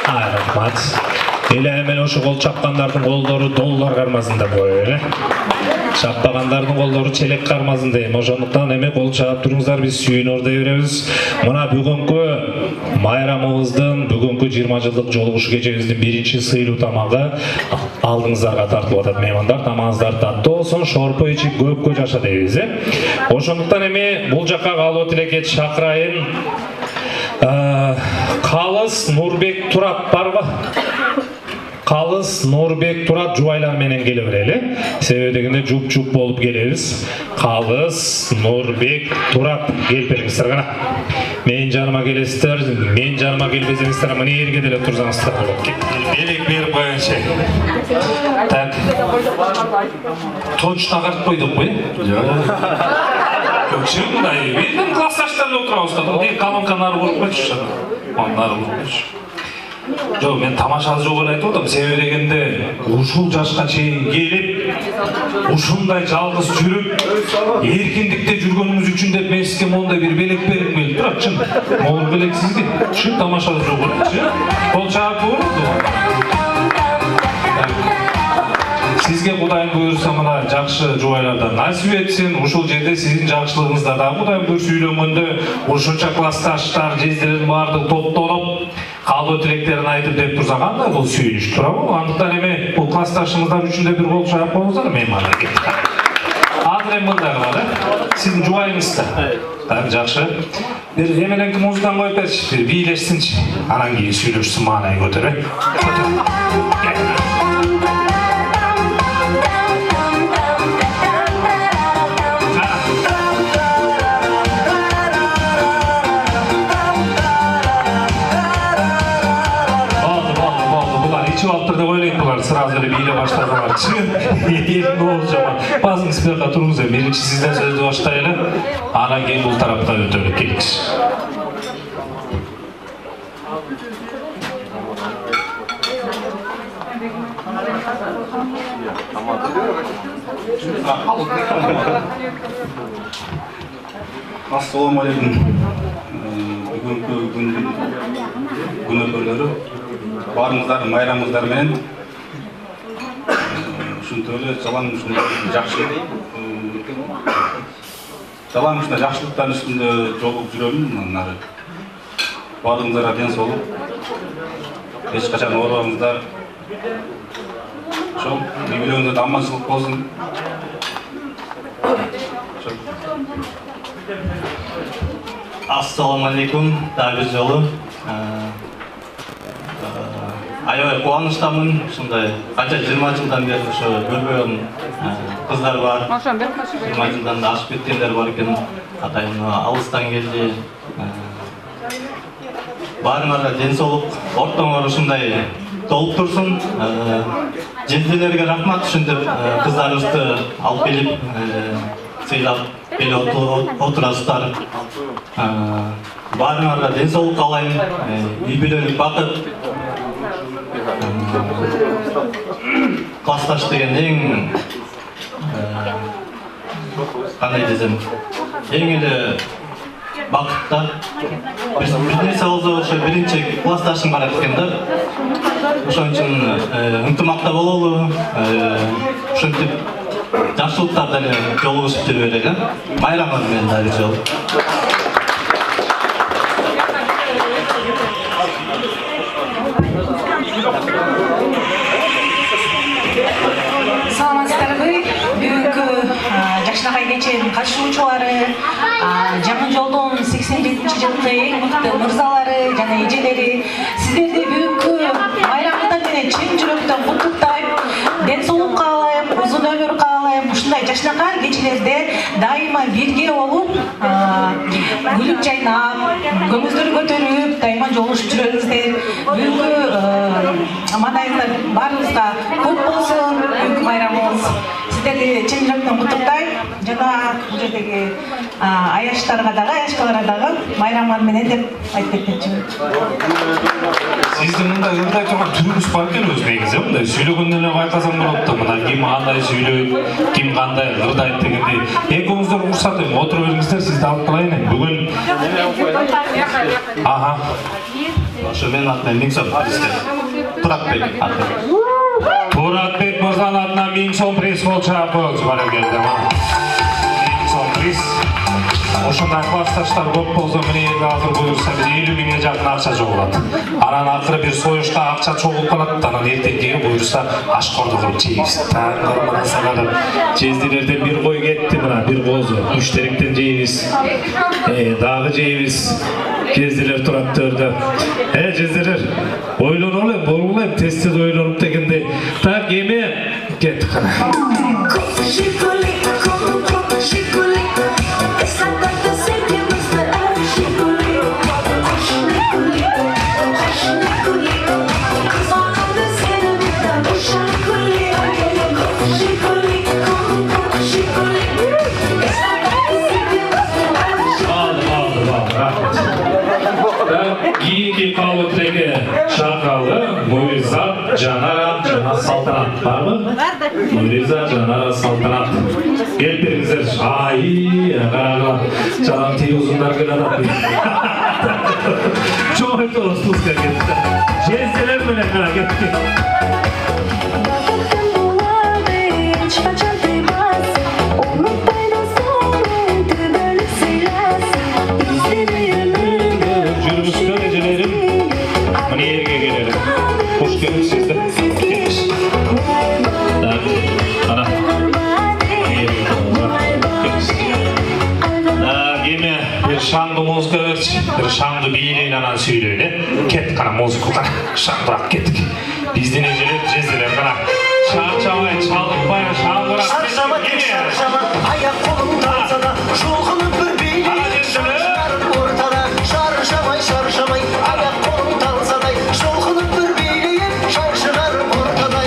Рахмат. Эле мен ошо кол чапкандардын колдору доллар кармасында эле. Чаппагандардын колдору челек кармасында. Ошондуктан эми кол чаап туруңуздар, биз сүйүнөр дей беребиз. Мына бүгүнкү майрамыбыздын, бүгүнкү 20 жылдык жолугушуу кечебиздин биринчи сыйлуу тамагы алдыңыздарга тартылып атат. Меймандар, тамагыңыздар таттуу болсун, шорпо ичип көпкө жаша дейбиз. Ошондуктан эми бул жакка калуу тилекечи чакырайын. Калыс Нурбек Турат барбы? Калыс Нурбек Турат жубайлар менен келе берели. Себеби дегенде жуп-жуп болуп келебиз. Калыс Нурбек Турат келип бериңиздер гана. Мен жаныма келесиздер, мен жаныма келбесеңиздер мына жерге деле турсаңыздар болот. Белек берип коеюнчу. Так. Точно карт койдук кой? Жок. Көкшем мындай, мен классташтарда отурабыз да, дей колонканы ары коюп койчу. Ары коюп койчу. Жоқ, мен тамашалы жол айтып отырмын. Себеби дегенде ушул жашка чейин келип, ушундай жалгыз жүрүп, эркиндикте жүргөнүңүз үчүн деп мен сизге мондай бир белек берип келип турат. Чын. Могул белек сизге. Чын тамашалы жол айтчы. Кол чаап көрдү. Сизге Кудайым буйрса мына жакшы жубайлардан насип этсин. Ушул жерде сиздин жакшылыгыңызда да Кудайым буйрса үйлөнгөндө ушунча классташтар, жездердин баардыгы топтолуп калуу тилектерин айтып деп турса кандай бул сүйүнүч туурабы? Андыктан эми бул классташыңыздар үчүн да бир кол чаап коюңуздар мейманга. Азыр эми мындай кылалы. Сиздин жубайыңыз да. Так, жакшы. Бир эмеленки музыканы коюп берчи, бир бийлешсинчи. Анан кийин сүйлөшсүн, маанай көтөрө. Деп ойлойт булар, сразу эле бийле баштадылар. Чын, эң болуп жаман. Базыңыз бияка туруңуздар, биринчи сизден сөздү баштайлы, анан кийин бул тарапта өтөлүп келикчи. Ассаламу алейкум. Бүгүнкү күндүн күнөкөрлөрү барыңыздар майрамыңыздар менен ушинтип эле жалаң ушундай жакшы жалаң ушундай жакшылыктардын үстүндө жолугуп жүрөмүн. Анан ары баардыгыңыздарга ден соолук, эч качан оорубаңыздар. Ошол үй бүлөңүздө аманчылык болсун. Ассаламу алейкум, дагы бир жолу. Аябай кубанычтамын, ушундай канча 20 жылдан бери ошо көрбөгөн кыздар бар. 20 жылдан да ашып кеткендер бар экен. Атайын алыстан келди. Баарыңарга ден соолук, ортоңор ушундай толуп турсун. Жездилерге рахмат, ушинтип кыздарыбызды алып келип сыйлап келип отурасыздар. Баарыңарга ден соолук каалайм, үй бүлөлүк бакыт. Классташ деген эң кандай десем, эң эле бакытта. Бир нерсе болсо ошо биринчи классташым бар экен да. Ошон үчүн ынтымакта бололу, ушинтип жакшылыктарда эле жолугушуп жүрө берели. Майрамыңыз менен дагы бир жолу. Саламатсыздарбы? Бүгүнкү жашнагай кеченин катышуучулары, жаңы жолдон 85-жылкы эң мыкты мырзалары жана эжелери, сиздерди бүгүнкү майрамыңыздар менен чын жүрөктөн куттуктайм. Ден соолук каалайм, узун өмүр каалайм. Ушундай жашнагай кечелерде дайыма бирге болуп, күлүп жайнап, көңүлдөрү көтөрүп, дайыма жолугушуп жүрөңүздөр. Бүгүнкү маанайыңыздар баарыбызга көп болсун. Бүгүнкү майрамыбыз сиздерди чын жүрөктөн куттуктайм. Жана бул жердеги аяштарга дагы аяшкаларга дагы майрамыңар менен деп айтып кетчүмүн. Сиздин мындай ырдай турган түрүңүз бар экен өзү негизи. Мындай сүйлөгөндө эле байкасаң болот да, мына ким кандай сүйлөйт, ким кандай ырдайт дегендей. Экөөңүздөр уруксат эми отура бериңиздер, сизди алып калайын эми. Бүгүн Ошо менин атынан 1000 сом бизде. Туратбек атынан. Туратбек мырзанын атынан 1000 сом приз болчу, баракелде. 1000 сом приз. Ошондой классташтар көп болсо міне азыр буюрса 50 миңге жакын акча чогулат. Анан акыры бир союшта акча чогулуп калат, анан эртеңки буюрса ашкордук кылып жейбиз. Таңгырмасалар жездилерден бир кой кетти, мына бир козу, мüşтеректен жейбиз. Дагы жейбиз. Жездилер турат төрдө. Жездилер, ойлонолу, болгулайм, тез ойлонуп дегендей. Так, эме кеттик кана. Кийинки кабыл тилеки шакалы Муриза Жанара жана Салтанат барбы? Муриза Жанара Салтанат. Келип бериңиздер. Карагыла. Жанагы телевизордар келатат. Чоңойту спуска кетти. Жездилер менен кара кетти. Шаңды музыка берчи, бир шаңды бийлейин анан сүйлөйлү. Кеттик кана музыка шаңдырап кеттик. Биздин эжелер, жездилер кана шарчабай, чалыкпай, шаңдырап кеттик. Шарчама, аяк колум талсада, жолгунуп бир бийлейин ортада. Шарчамай, аяк колум талсада, жолгунуп бир бийлейин шаршыгар ортада.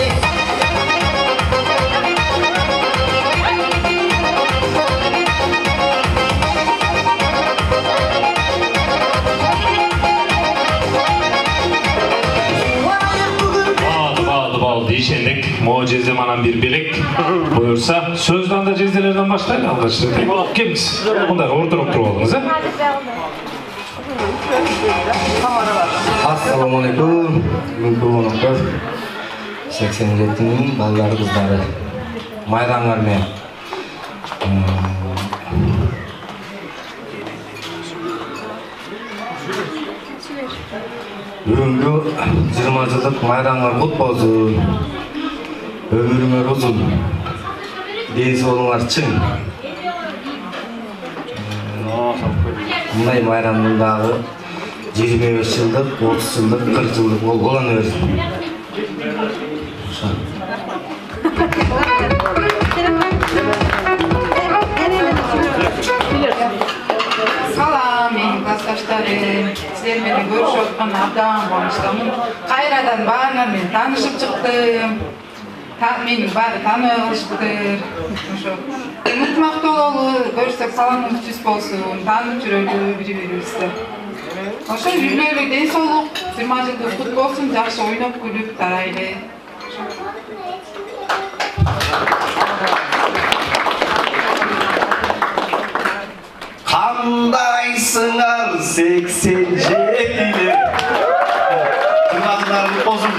Deyişendik, mo jezem anan bir bilek buyursa, sözden de jezdelerden başlayın arkadaşlar. Kimsiz? Bunlar ordurup duralımız, ha? Assalamu alaikum. Бүгүнкү коноктору 87-nin балдар кыздары. Майрамыңар менен. Бүгүнкү 20 жылдык майрамыңар кут болсун. Өмүрүңөр узун. Ден соолуңар чың. Мындай майрамдын дагы 25 жылдык, 30 жылдык, 40 жылдык болгону берсин. Салам, менин классташтарым. Силер менен көрүшүп аткан абдан кубанычтамын. Кайрадан баарыңар менен таанышып чыктым. Менин баары тааныбай калышыптыр. Ошо ынтымактуу бололу, көрсөк саламыңыз түз болсун, таанып жүрөлү бири-бирибизди. Ошо үйлөрү ден соолук, 20 жылдык кут болсун, жакшы ойноп күлүп тарайлы. Кандайсыңар 87-лер. Кырмазыларыңыз болсун.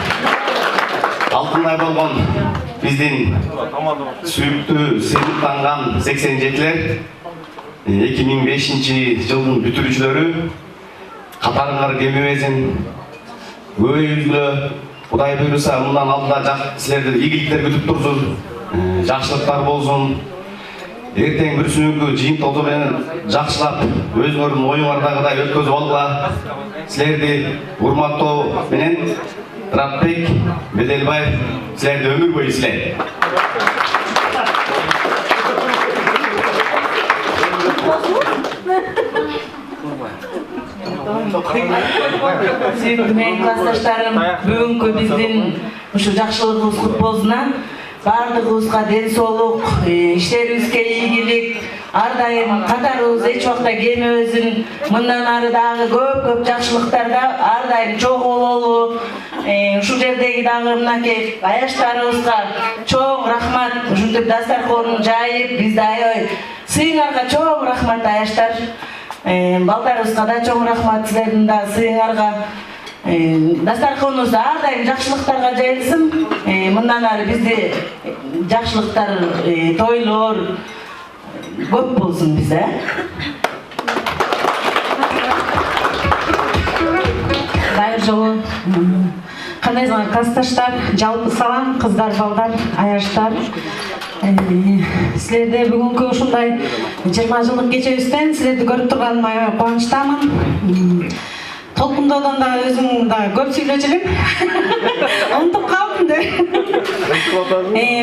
Алтындай болгон биздин сүйүктүү, сыймыктанган 87-лер 2005-жылдын бүтүрүүчүлөрү катарыңар кемебесин. Көбөйгүлө Кудай буйруса мындан алдыда силерди ийгиликтер күтүп турсун. Жакшылыктар болсун. Эртең бир сүнүнгү жыйынтыгы менен жакшылап өзүңөрдүн оюңардагыдай өткөзүп алгыла. Силерди урматтоо менен Туратбек Беделбаев силерди өмүр бою силейт. Сүйүктүү менин классташтарым, бүгүнкү биздин ушу жакшылыгыбыз кут болсун. бардыгыбызга ден соолук, иштерибизге ийгилик, ар дайым катарыбыз эч убакта кемебезин, мындан ары дагы көп жакшылыктарда ар дайым чогуу бололу. Ушул жердеги дагы мынакей аяштарыбызга чоң рахмат. Ушинтип дастарконун жайып, бизди аябай сыйыңарга чоң рахмат аяштар. Балдарыбызга да чоң рахмат, силердин да сыйыңарга. Дастарконубузда ар дайым жакшылыктарга жайылсын. Мындан ары бизде жакшылыктар, тойлор көп болсун бизде. Дайыр жолу кандайсыңар классташтар, жалпы салам, кыздар, балдар, аяштар. Силерде бүгүнкү ушундай 20 жылдык кечебизден силерди көрүп турганыма аябай кубанычтамын. Толкундоодон да өзүм да көп сүйлөчү элем. Унутуп калдым деп.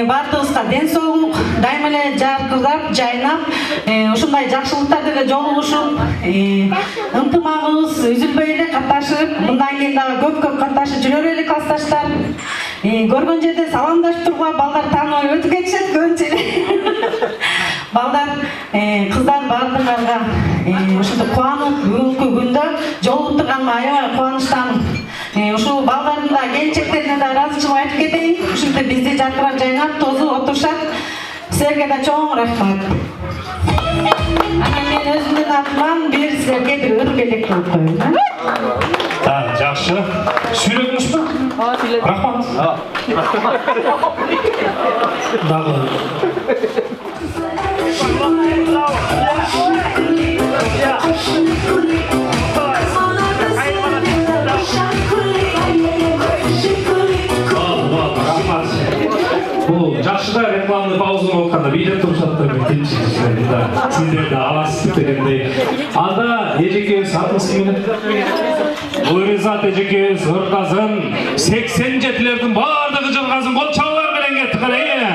Бардыгыбызга ден соолук, дайым эле жаркырап, жайнап, ушундай жакшылыктарда эле жолугушуп, ынтымагыбыз үзүлбөй эле катташып, мындан кийин дагы көп катташып жүрө берели классташтар. Көргөн жерде саламдашып турууга балдар тааныбай өтүп кетишет көбүнчө эле. Балдар, кыздар бардыгыңарга ушинтип кубанып, бүгүнкү күндө жолугуп турганыма аябай кубанычтамын. Ушул балдардын да келинчектерине да ыраазычылык айтып кетейин. Ушинтип бизди жаркырап жайнап, тосуп отурушат. Силерге да чоң рахмат. Анан мен өзүмдүн атыман бир силерге бир өргөлөк кылып коеюн. Жакшы. Сүйлөдүңүзбү? Рахмат. Дагы Бул жакшы да рекламный пауза окканда бийлеп турушаттыр сиздерди аласыз дегендей. Анда эжекебиз атыңыз ким эле? Уризат эжекебиз ыргазын 87-лердин баардыгы жыргазын кол чабуулар менен кеттик эле.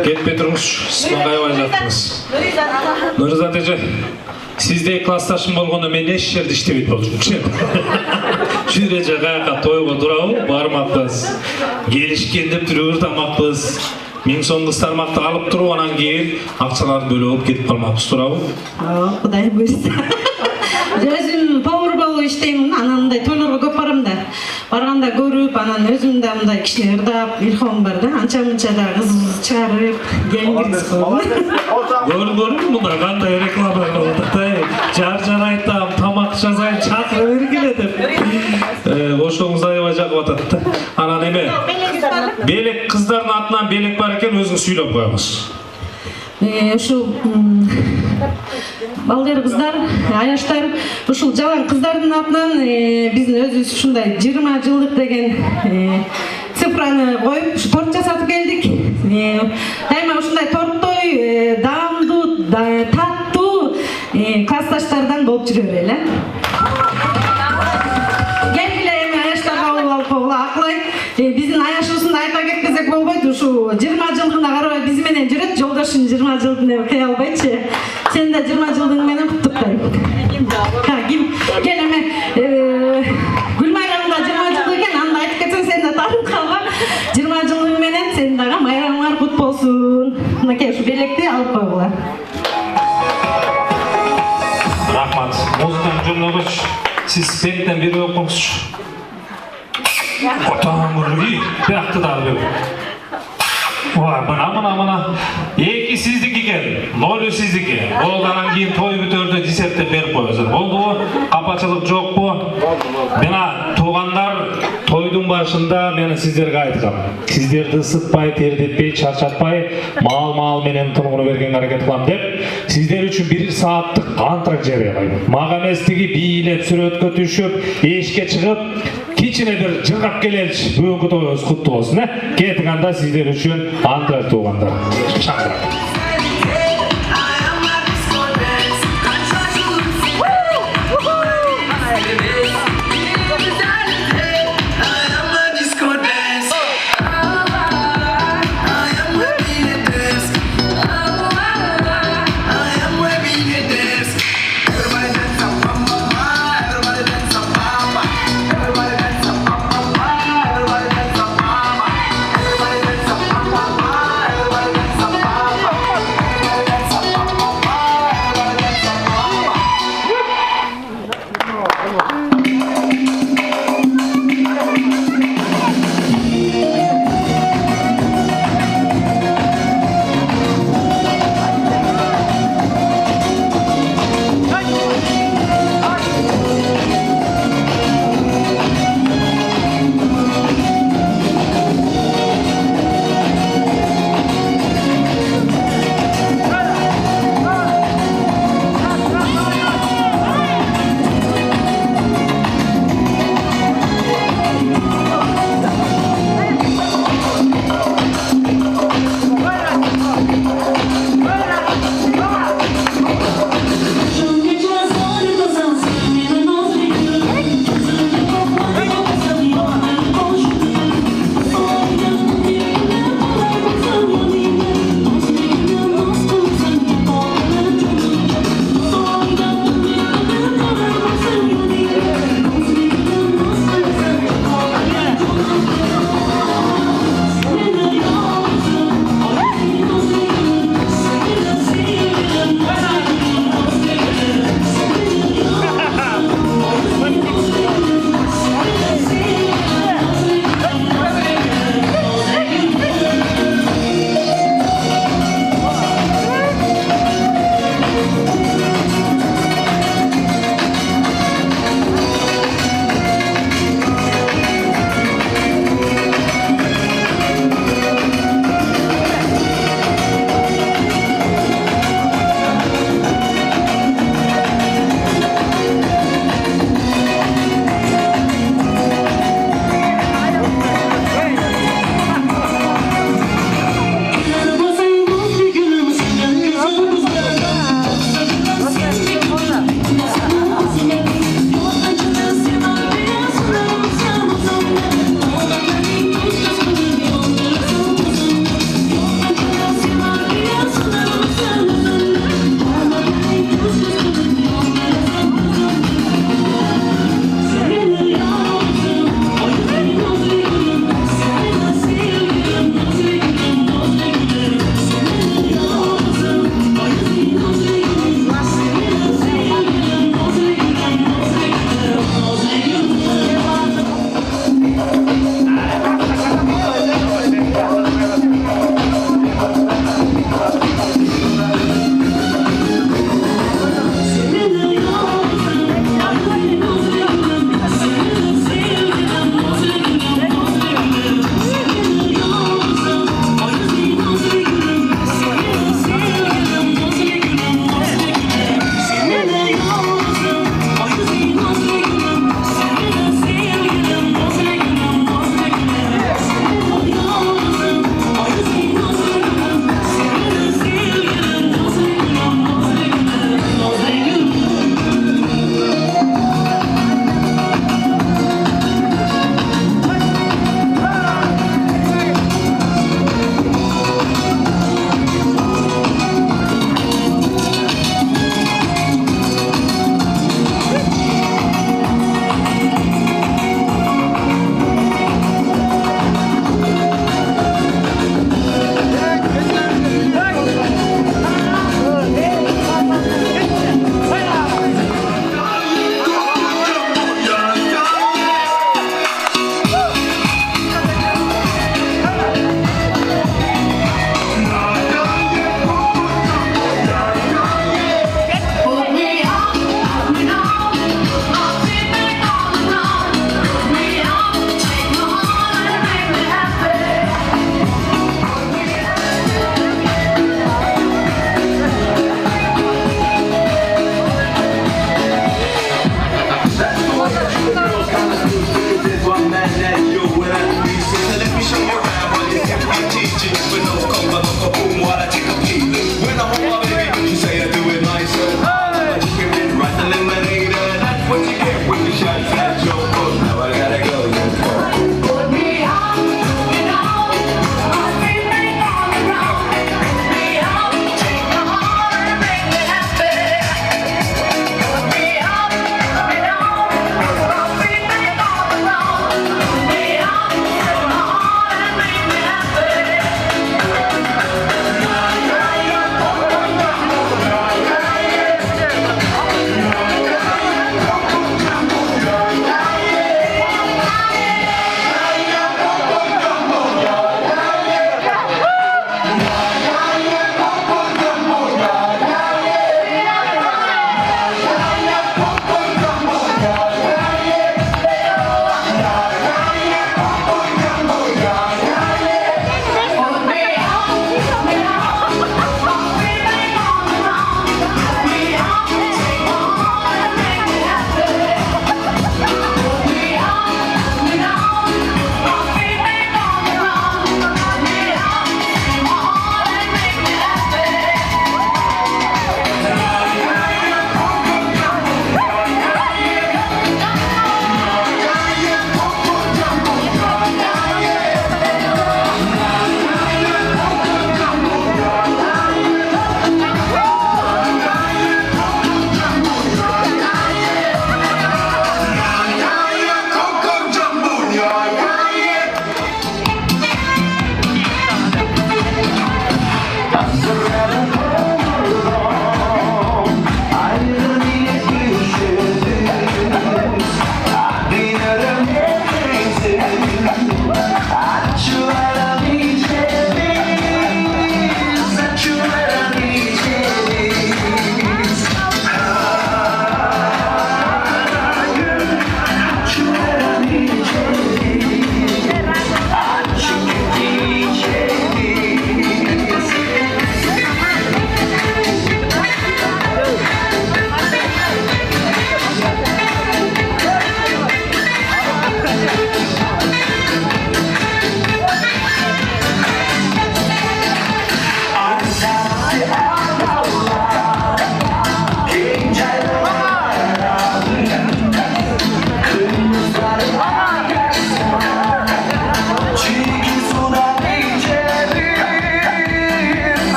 кетпей тұрыңыз, сіз қайбай жаттыңыз. Нұризат эже, сиздей классташым болгону мен эч жерде иштебейт болчумчу. Жүр эже каяка тойго турабы, бармакпыз. Келишкен деп түрүгүр тамакпыз. 1000 сомдук тармакты алып туруп, анан кийин акчаларды бөлүп кетип калмакпыз турабы? Кудай буйрса. Өзүм повар болуп иштеймин, анан мындай тойлорго көп барам да. Барганда көрүп, анан өзүм да мындай кичине ырдап, илхом бар да. Анча-мынча да кыз чыгарып, келин киргизип Көрүн, мында кандай реклама кылып атат. Жар айтам, тамак жазайын, чакыра бергиле деп. Ошоңуз аябай жагып атат да. Анан эме, белек кыздардын атынан белек бар экен, өзүңүз сүйлөп коюңуз. Ушул балдар кыздар, аяштар, ушул жалаң кыздардын атынан биздин өзүбүз ушундай 20 жылдык деген цифраны коюп, торт жасатып келдик. Дайыма ушундай тортой даамдуу, таттуу классташтардан болуп жүрө берели. Келгиле эми аяштарга алып акылай. Биздин аяшыбызды айта кетпесек болбойт. Ушу 20 жылдыгына карабай биз менен жүрөт. Жолдошум 20 жылдыгын кыя албайчы. Сен да 20 жылдыгың менен куттуктайм. Ким? Кел эме Гүлмайрамда 20 жылдык экен, аны айтып кетсең сен да таанып калба. 20 жылдыгың менен сенин дагы майрамыңар кут болсун. Мынакей ушу белекти алып койгула. Рахмат. Музыканы жөнөбүз. Сиз беттен бери окуңузчу. Отаңырый, бияқты дагы беп. Мына. Эки сиздики экен, 0 сиздики. Болду, анан кийин той бүтөрдө десерттеп берип коесуз. Болдубу? Капачылык жокпу? Мына туугандар, тойдун башында мен сиздерге айткам. Сиздерди ысытпай, тердетпей, чарчатпай, маал менен тургуну берген аракет кылам деп, сиздер үчүн 1 сааттык антракт жарыялайм. Мага эмес тиги бийлеп, сүрөткө түшүп, эшикке чыгып, кичине бир жыргап келеличи. Бүгүнкү тоюңуз куттуу болсун, Кетип анда сиздер үчүн антракт туугандар.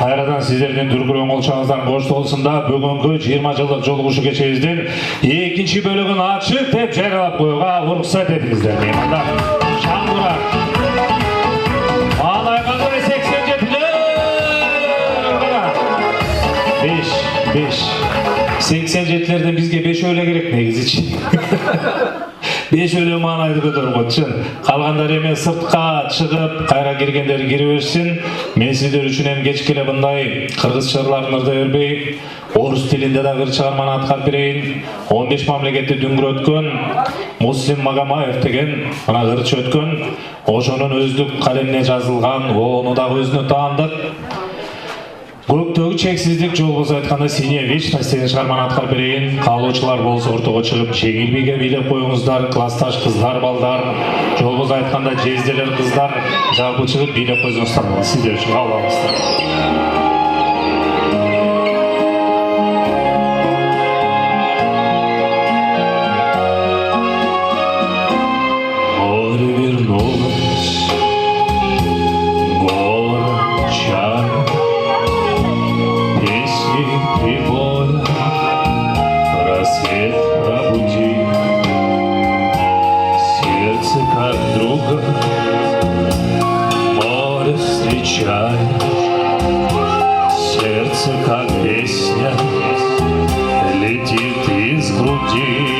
кайрадан сиздердин дүркүрөң колчоңуздан кошту болсун да бүгүнкү 20 жылдык жолугушуу кечебиздин экинчи бөлүгүн ачык деп жарыялап коюуга уруксат этиңиздер. Меймандар, Шаңгура. Маанай кандай 87-лерден бизге 5 өле керек негизичи. 5 өле маанайды көтөрүп койчун. Калгандар эми сыртка чыгып, кайра киргендер кире берсин. Мен сиздер үчүн эми кечке эле мындай кыргыз чырларын ырда бербей, орус тилинде да кыр чыгарманы аткарып берейин. 15 мамлекетти дүңгүрөткөн Муслим Магомаев деген мына кырчы өткөн, ошонун өздүк калемине жазылган, ону дагы өзүнө таандык көктөгү чексиздик жол болсо айтканда сине вечность деген чыгарманы аткарып берейин. Каалоочулар болсо ортого чыгып жеңил бийге бийлеп коюңуздар, классташ кыздар, балдар, жол болсо айтканда жезделер кыздар жалпы чыгып бийлеп койсоңуздар болот. Сиздер үчүн кабыл алыңыздар. Сердце, как песня, летит из груди.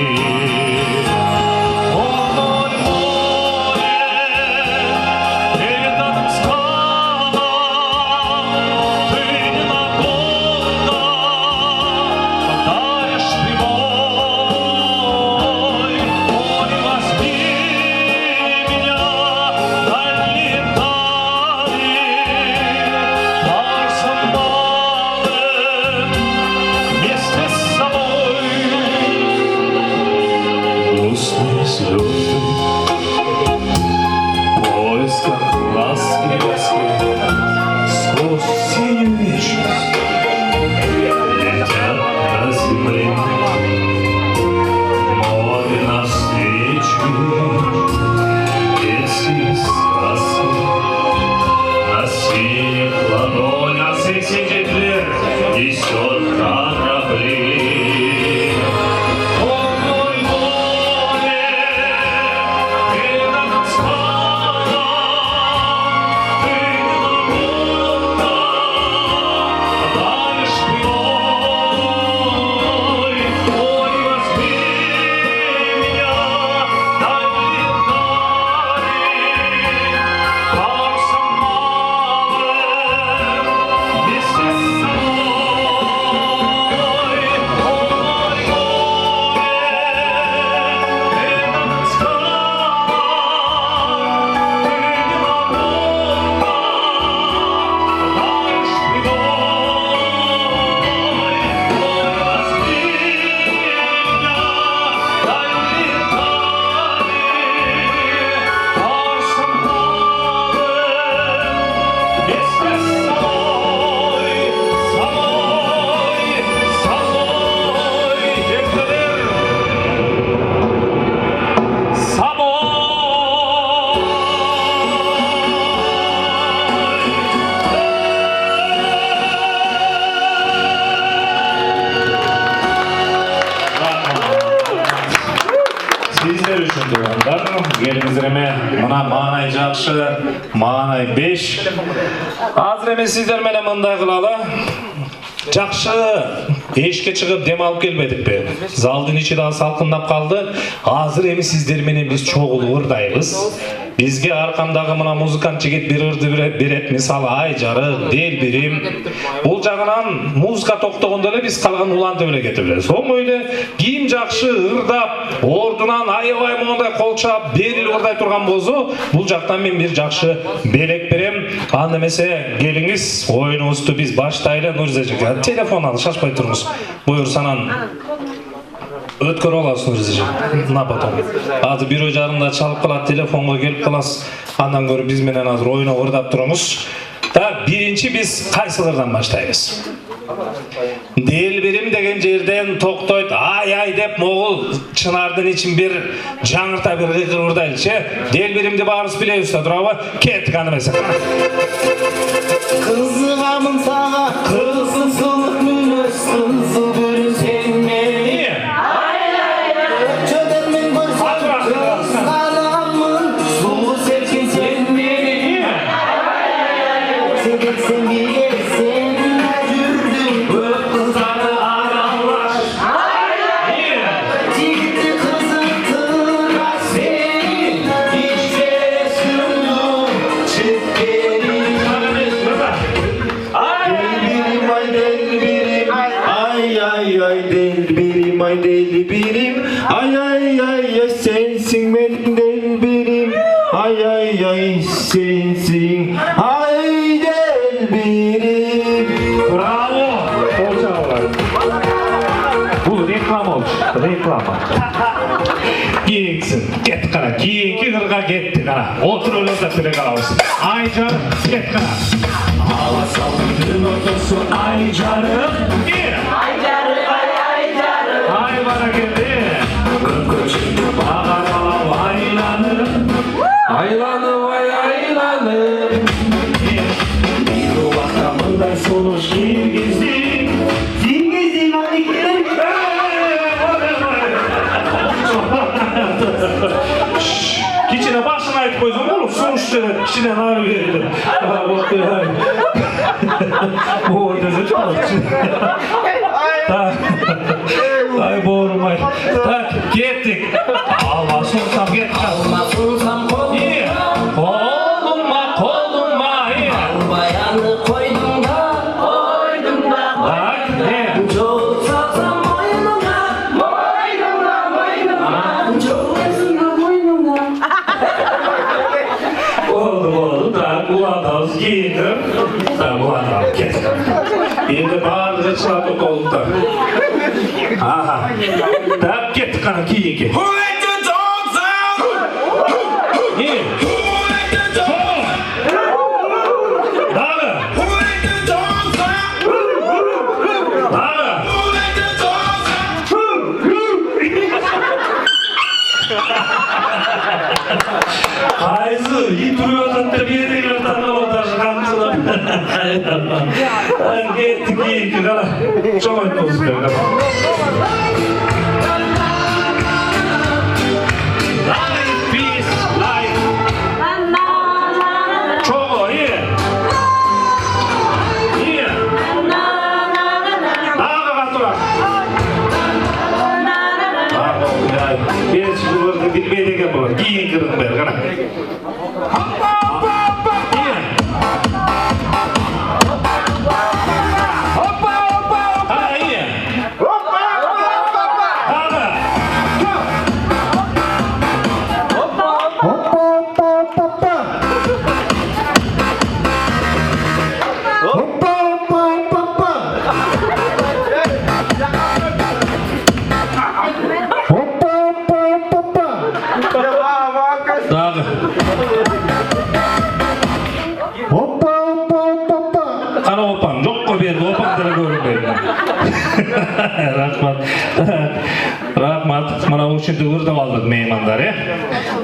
Маанай 5. Азыр эми сиздер менен мындай кылалы. Жакшы эшикке чыгып дем алып келбедикпи? Залдын ичи да салкындап калды. Азыр эми сиздер менен биз чогулуп ырдайбыз. Бизге аркамдагы мына музыкант жигит бир ырды берет, мисалы ай жарык, делбирим. Бул жагынан музыка токтогондо эле биз калган улантып эле кетип эле. Соң эле ким жакшы ырдап, ордунан аябай моундай кол чаап, берилип ырдай турган болсо, бул жактан мен бир жакшы белек берем. Анда эмесе келиңиз, оюнубузду биз баштайлы. Нурза эже, телефон алып шашпай туруңуз. Буюрсанан өткөрүп аласыз Нурза эже. На потом. Азыр 1 жарымда чалып калат, телефонго келип каласыз. Андан көрүп биз менен азыр оюнуп ырдап туруңуз. Так, birinci biz kaysalardan başlayız. Delbirim деген жерден тоқтойды, ай деп моғол Чынардын için bir жаңырта bir қиқырдайлычы. Делбиримді барыс білейіз тұрабы, кеттік анымайсың. Қызығамын саға, қызыл сұлық мүліс, қызыл бүрі сен мені. Өтшөдермен көрсем, қызғанамын, сұлы сәлкен сен мені. Сен билесен, жүрдің, өп қызаны аралаш. Жігітті қызықтыра сені, ешбес күндің жетпері. Ay delbirim, ay sensin benim delbirim, ay sensin, ay delbirim. Bravo! Olcalar. Bu reklam olmuş, reklam. Giyiksin, get kara, giyinki hırga getti kara. Otur öyle da süre kalavuz. Ay canım, get kara. Hava salındığın ortası ay canım. Ay canım, ay canım. Ay bana geldi. Bağır bağır aylanım. Aylanım, aylanım. Bir vakamından sonuç girgizdim. Girgizdim hadi gidelim. Kiçine başına ait koydum oğlum. Sonuçta kiçine nar verildim. Bu orada çok. Ay boğurum ay. Tak gittik. Allah sorsam gittik. Allah sorsam koluma koluma. Bayanı koydum da bak ne? Çok satsam boynuma çok esna boynuma. Oldu da bu adam giydim. Da bu adam kestim. Şimdi bağırdı çıraklık oldu da. Aha. Da git kana giyin ki. Who let the dogs out? Yeah. Who let the dogs out? Dağla. Who let the dogs out? Dağla. Who let the dogs out? Ayzı, iyi duruyorsan da bir yere götürme otaşı kamçılar. Gittik giyin ki kana. Çok önemli olsun kana. Bilmeyene olur. Giyin kırın ver kana. Hoppa hoppa hoppa. Hoppa hoppa hoppa. Ha iyi. Hoppa hoppa hoppa. Hadi. Hoppa hoppa hoppa hoppa. Hoppa hoppa hoppa. Dağı. Hoppa hoppa hoppa. Kana hopam, yok ko bir hopam tele görünmeyin. Rahmat. Rahmat. Mana uşundu urda aldık meymanları.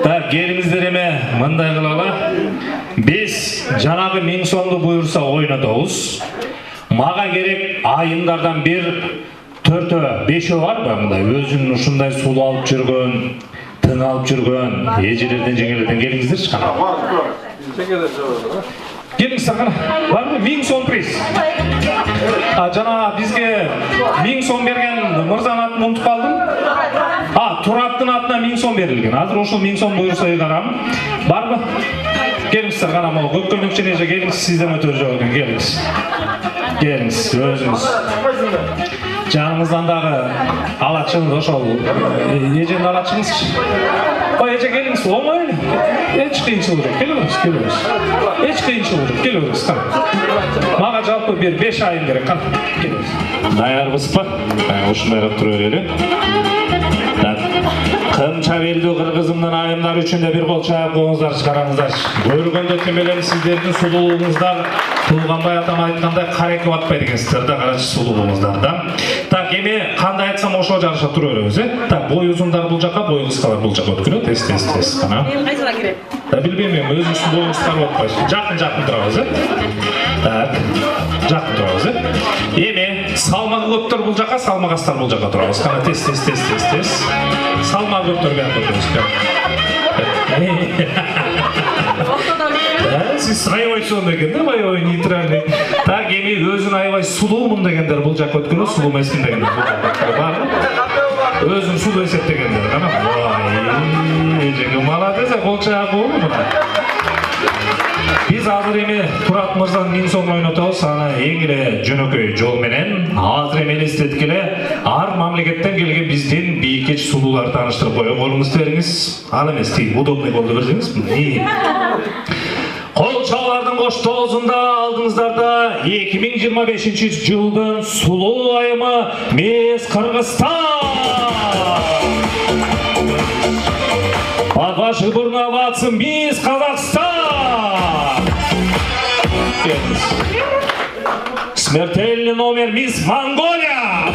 Da gelinizlerime mınday kılala. Biz janağı ming sondu buyursa oynadığız. Maga gerek ayınlardan bir 4-ö 5-ö var mı mınday? Özünün uşunday sulu alıp жүргөн, tın alıp жүргөн, ежелерден жеңелерден келіңіздер шыққан. Gelin sakın. Var mı? Ming son priz. Jana bizge ming son bergen Mırzan atını unutup kaldım. Turaptın atına ming son berilgen. Hazır oşul ming son buyursa karam. Var mı? Gelingizler karam o. Kökkönlükçeneje gelingіз sizden ötörü жоқ eкен. Gelingіз. Gelingіз özünüz. Canımızdan dağı alaçınız oşol. Ece'nin alaçınız. O Ece gelingіз olmayın. Hiç kıyınçılık yok. Geliyoruz, geliyoruz. Hiç kıyınçılık yok. Geliyoruz. Mağa жалпы bir 5 ayın gerek. Geliyoruz. Dayarбыз ба? Ушундай кылып тура берели. Кымча белдүү кыргызымдын айымдар үчүн да бир кол чаап коюңуздар, чыгараңыздар. Көргөндө ким элем сиздердин сулуулугуңуздар Туулганбай атам айткандай карекип атпайт экенсиздер да, карачы сулуулугуңуздар да. Так, эми кандай айтсам ошого жараша тура беребиз, Так, бой узундар бул жака, бой кыскалар бул жака өткөрөт. Тез. Кана. Кайсыга кирет? Да билбейм, өзүңүздүн боюңуз кыскарып атпайсыз. Жакын турабыз, Так, жакын турабыз, Эми салмагы көптөр бул жака, салмак астар бул жака турабыз. Кана тез. Салмагы көптөр бияка өтөбүз. Сиз аябайсыз экен да, аябай нейтральный. Так, эми өзүн аябай сулуумун дегендер бул жака өткөнү, сулуу эмесмин дегендер бул жака бар. Өзүн сулуу эсептегендер, кана. Эжеге молодец, кол чаап болду мына. Биз азыр эми Турат мырзанын миң сомун ойнотобуз, аны эң эле жөнөкөй жол менен азыр эми элестеткиле ар мамлекеттен келген биздин бийкеч сулууларды тааныштырып коелу. Колуңузду бериңиз. Ал эмес, тиги удобный колду берсеңиз. Кол чабуулардын коштоосунда алдыңыздарда 2025-жылдын сулуу айымы Мисс Кыргызстан. Под ваши бурные овации Мисс Казахстан. Смертельный номер Мисс Монголия.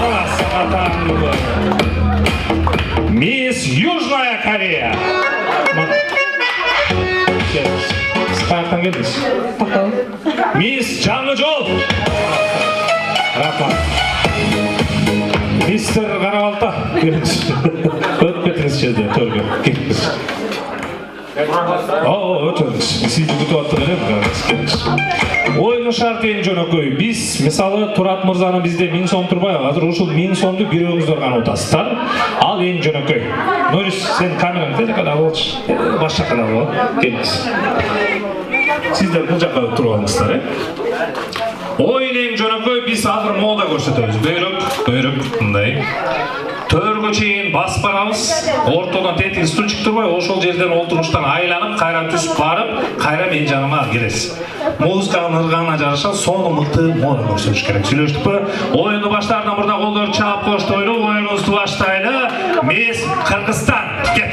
Мисс Южная Корея. Каяктан келдиңиз? Мисс Жаңы жол. Рахмат. Мистер Карабалта. Өтүп кетиңиз жерде, төргө. Келиңиз. Өтүңүз. Сизди күтүп аттык элем. Ойунун шарты эң жөнөкөй. Биз мисалы Турат мырзанын бизде 1000 сом турбайбы? Азыр ушул 1000 сомду бирөөңүздөр гана утасыздар. Ал эң жөнөкөй. Нурис, сен камераңды тезекале алып алчы. Баш жакка алып ал. Келиңиз. Сиздер бул жакка туруп алыңыздар, Ойун эң жөнөкөй, биз азыр мода көрсөтөбүз. Бөйрөк, мындай. Төргө чейин басып барабыз. Ортодон тетиги стульчик турбай, ошол жерден олтурмуштан айланып, кайра түсүп барып, кайра менин жаныма киресиз. Музыканын ыргагына жараша сонун мыкты мода көрсөтүш керек. Сүйлөштүкпү? Оюнду баштаардан мурда колдорду чаап коштойлу, оюнубузду баштайлы. Мисс Кыргызстан. Кет.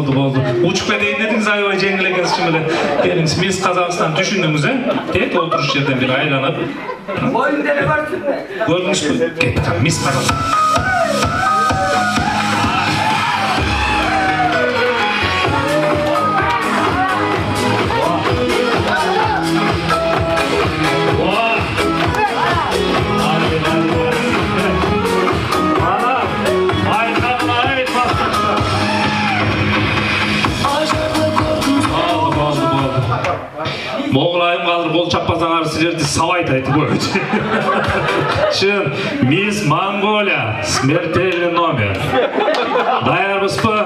Болду. Учуп кетейин дедиңиз, аябай жеңил экенсиз эле. Келиңиз, Мисс Казакстан түшүндүңүз, Тет отуруш жерден бир айланып. Боюң деле барсызбы? Көрдүңүзбү? Кет, Мисс Казакстан. Моғлайым қалдыр қол чаппасаңар сіздерді савайт айтып қойды. Шын, Мисс Монголия, смертельный номер. Даярбыз ба?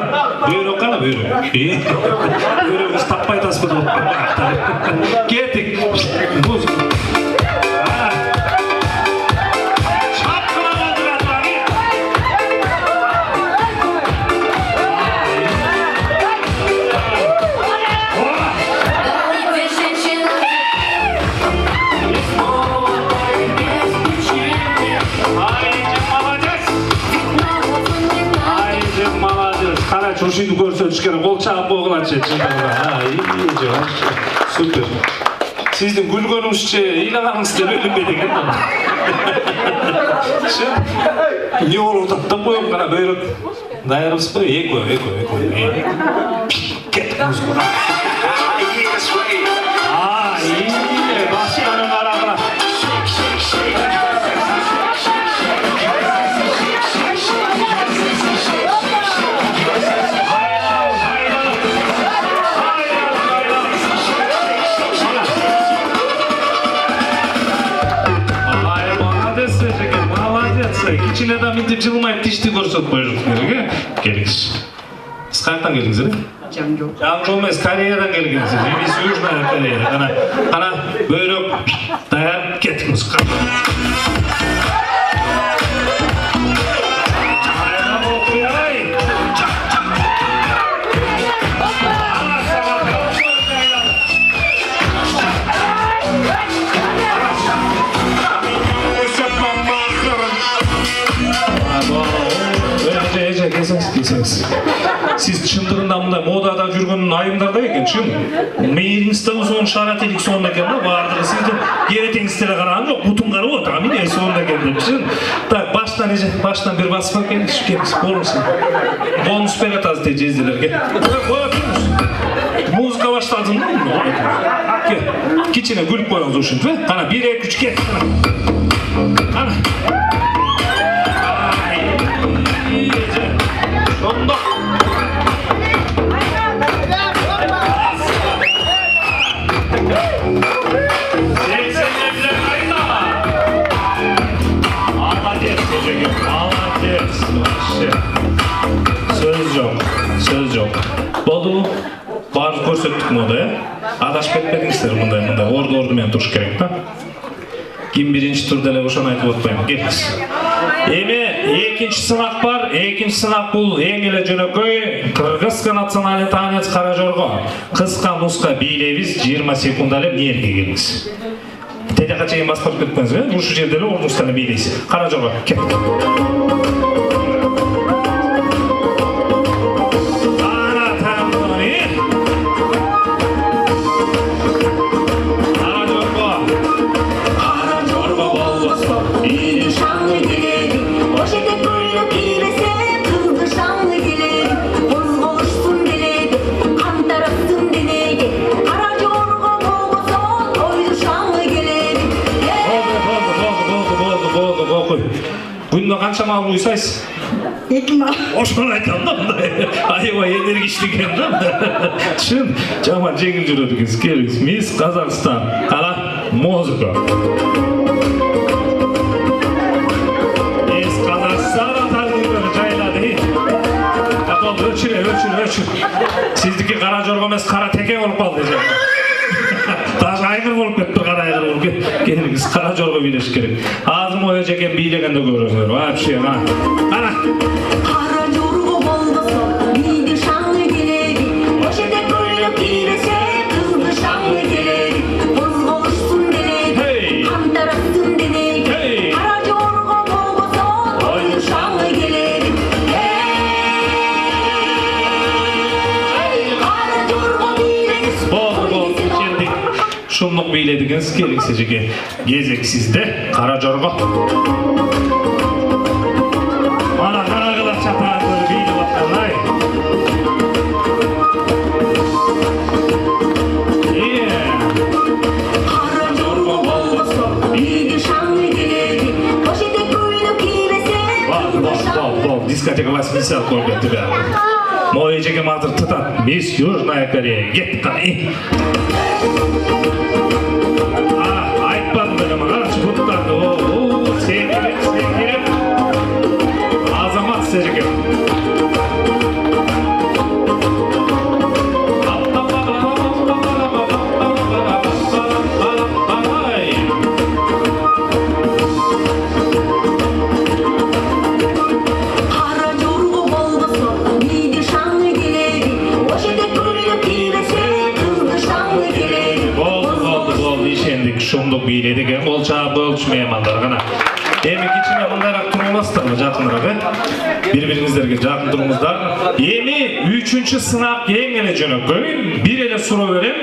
Бүйрек қана, бүйрек. Бүйрегіміз таппайтасыз ба? Кеттік. Музыка. Ушуну көрсөтүш керек, кол чаап койгулачы. Супер. Сиздин күлгөнүңүзчө ыйлаганыңыз деп өлүнбөйт экен. Не болуп атат деп коем, кана бөйрөк. Даярбызбы? Эко. Кет. Башканын арагына. Кичине адам мынтип жылмайып тишти көрсөтпөй жүрүп керек, Келиңиз. Сиз каяктан келдиңиз эле? Жаңжол. Жаңжол емес, Кореядан келгенсіз. Емес, Южная Корея. Ана бөрік даяр кетіңіз. Kesеңіз. Сіз шындығында мұндай модада жүрген айымдарда екен, шын. Мейіріңізді соның шарателік соңында екен, бардығы сізді керетеңіздері қараған жоқ, бұтын қару отыр, мен соңында екен, шын. Так, баштан бір басып екен, шүкеміз, болыңсын. Бонус берет аз де жезділерге. Музыка баштадың ба? Кичіне күліп қойыңыз үшін, қана 1-2-3 кет. Қана. Sonunda. Söz yok. Болду баарды көрсөттүк мода, адашып кетпедиңиздер мындай орду менен туруш керек да. Ким биринчи турда эле ошону айтып атпайм, келиңиз. Эми экинчи сынак бар. Экинчи сынак бул эң эле жөнөкөй кыргызский национальный танец кара жорго. Кыска нуска бийлейбиз 20 секунд эле мерге келиңиз. Тедека чейин басып кетпеңиз, ушу жерде эле ордуңуздан бийлейсиз. Кара жорго, кет. Bunda kança mal uysayız? 2 mal. Oşunu aytam da mınday. Aybay энергичтик экен да. Чын, жаман жеңил жүрөдүкүз. Келиңиz. Miss Kazakhstan. Кара музыка. Miss Kazakhstan аталгылары жайлады. Капал өчүр. Сиздики кара жорго эмес, кара теке болуп калды. Даже айгыр болуп кетти, кара айгыр болуп кетти. Келиңиз, кара жорго бийлеш керек. Азым ой жекен бийлегенде көрөсүңөр. Вообще, ана. Кара жорго болбосо, бийлик шаңы келеди. Ошеде көйлөк кийбесе, кызды шаңы келеди. Козголушсун деледи, кантараттын деледи. Кара жорго болбосо, тойлу шаңы келеди. Кара жорго бийлегис. Шумлук бийледигиңиз келиңиз жеке. Кезек сизде, кара жорго. Ana karagılar çaprazları biydi bakalay. Kara jorgo bolboso, biyligi şаңы келеди. Ошеде көйлөк кийбесе, Бол, дискотека 80 болуп кетти бе. Мой жеке мазыр тытат. Мисс Южная Корея. Кет кай. Айтпадым беле карачы буттарды. Сен Азамат Сержиков. Кара жорго болбосо, бийлик шаңы келеди. Ошеде көйлөк кийбесе, кызды шаңы келеди. Болду, ишендик, шумдук бийледик. Ол чаап болчу меймандар гана. Эми кичине мындайраак туруңуздарбы, жакыныраак, бири-бириңиздерге жакын туруңуздар. Эми 3-чү сынак эң эле жөнөкөй, бир эле суроо берем.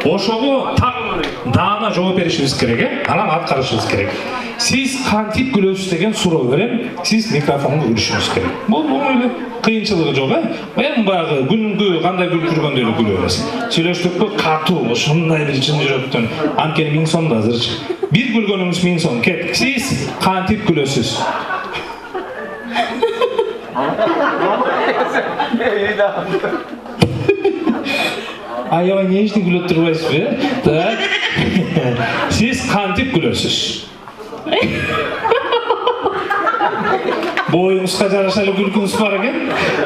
Ошого так даана жооп беришибиз керек, анан аткарышыбыз керек. Сиз кантип күлөсүз деген суроо берем, сиз микрофонго күлүшүңүз керек. Бул эле кыйынчылыгы жок, эми баягы күнүнгө кандай күлүп жүргөндө эле күлө бересиз. Сүйлөштүкпү катуу, ушундай бир чын жүрөктөн. Анткени 1000 сом да азыр. Бир күлгөнүңүз 1000 сом. Кет. Сиз кантип күлөсүз? Аябай нежный күлөп турбайсызбы? Так. Сиз кантип күлөсүз? Boyuңuzga жараша эле күлкүңүз бар экен.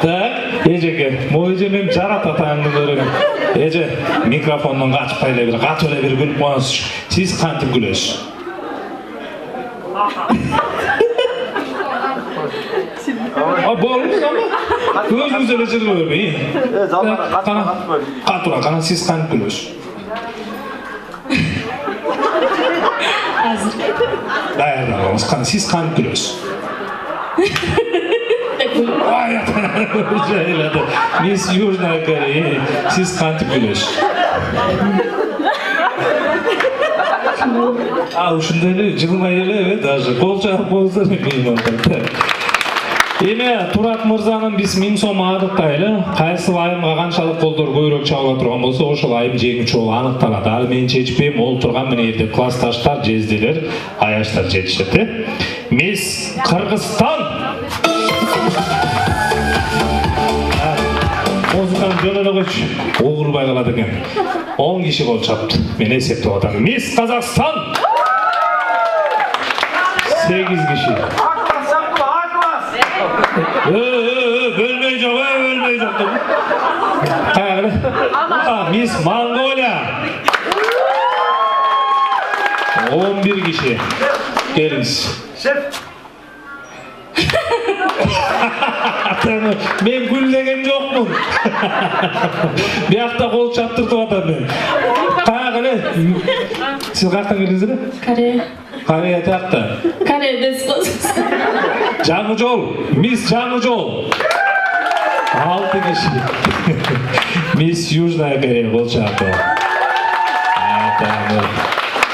Так, эжеке, могу эже мен жарат атаңды көргөн. Эже, микрофондон качпай эле бир катып эле бир күлүп коюңузчу. Сиз кантип күлөсүз? Болуңуз ама өзүңүз эле жылы бербей. Катыра, кана сиз кантип күлөсүз? Даярдагыңыз, кана сиз кантип күлөсүз? Жайлады. Мисс Южная Корея, сиз кантип күлөсүз? Ушундай эле жылмай эле даже кол чаап болсо меймандар. Эме Турат мырзанын биз 1000 сом аныктайлы. Кайсы айымга канчалык колдор көбүрөөк чабыла турган болсо, ошол айым жеңүүчү болуп аныкталат. Ал мен чечпейм, ол турган мына жерде классташтар, жездилер, аяштар жетишет. Мисс Кыргызстан. Музыканы жөн эле койчу. Огурбай калат экен. 10 киши кол чапты. Мен эсептеп атам. Мисс Казакстан. 8 киши. Bölmeyi çok da bu. Miss Mongolia. 11 kişi. Geliniz. Şef. Ben güllegen yokmum. Bir hafta kol çaptırdım adam ben. Kayaklı. Siz kaçtan geldiniz mi? Kare. Kare'ye taktı. Kare despos. Canıcol. Miss Canıcol. 6 kişi. Miss Южная Корея kol çaptı.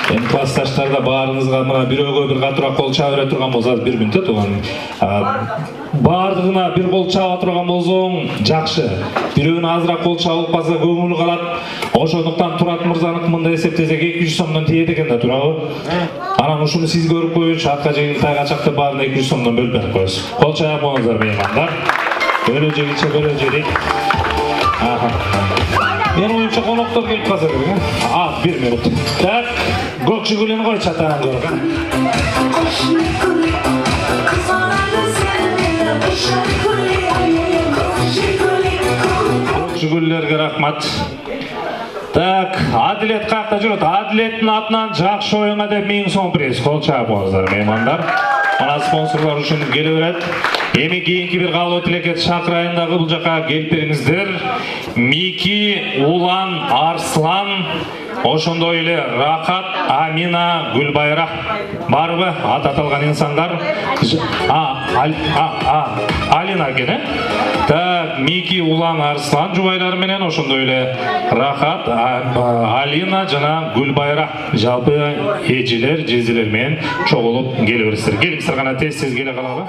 Эми классташтарда баарыңызга мына бирөөгө бир катуураак кол чаап бере турган болсо азыр 1 мүнөт туган. Баардыгына бир кол чаап турган болсоң жакшы. Бирөөнө азыраак кол чаап калса көңүлү калат. Ошондуктан Турат мырзаныкы мындай эсептесек 200 сомдон тиет экен да, туурабы? Анан ушуну сиз көрүп коюңузчу, атка жегил тайга чакты баарына 200 сомдон бөлүп берип коесуз. Кол чаап коюңуздар меймандар. Өлө жегиче өлө жери. Мен оюмча коноктор келип калса керек. 1 мүнөт. Так, көкшүгүлүн кой чатаан көргөн. Көкшүгүллөргө рахмат. Так, Адилет каякта жүрөт? Адилеттин атынан жакшы оюңа деп 1000 сом приз. Кол чаап коюңуздар меймандар. Ана спонсорлор үчүн келе берет. Эми кийинки бир каалоо тилекет шакырайын дагы бул жака келип бериңиздер. Мики, Улан, Арслан, ошондой эле Рахат, Амина, Гүлбайра. Барбы ат аталган инсандар? Алина экен, э? Так, Мики, Улан, Арслан жубайлары менен ошондой эле Рахат, Алина жана Гүлбайра. Жалпы эжелер, жездилер менен чогулуп келе бериңиздер. Келиңиздер, кана тез келе калалы.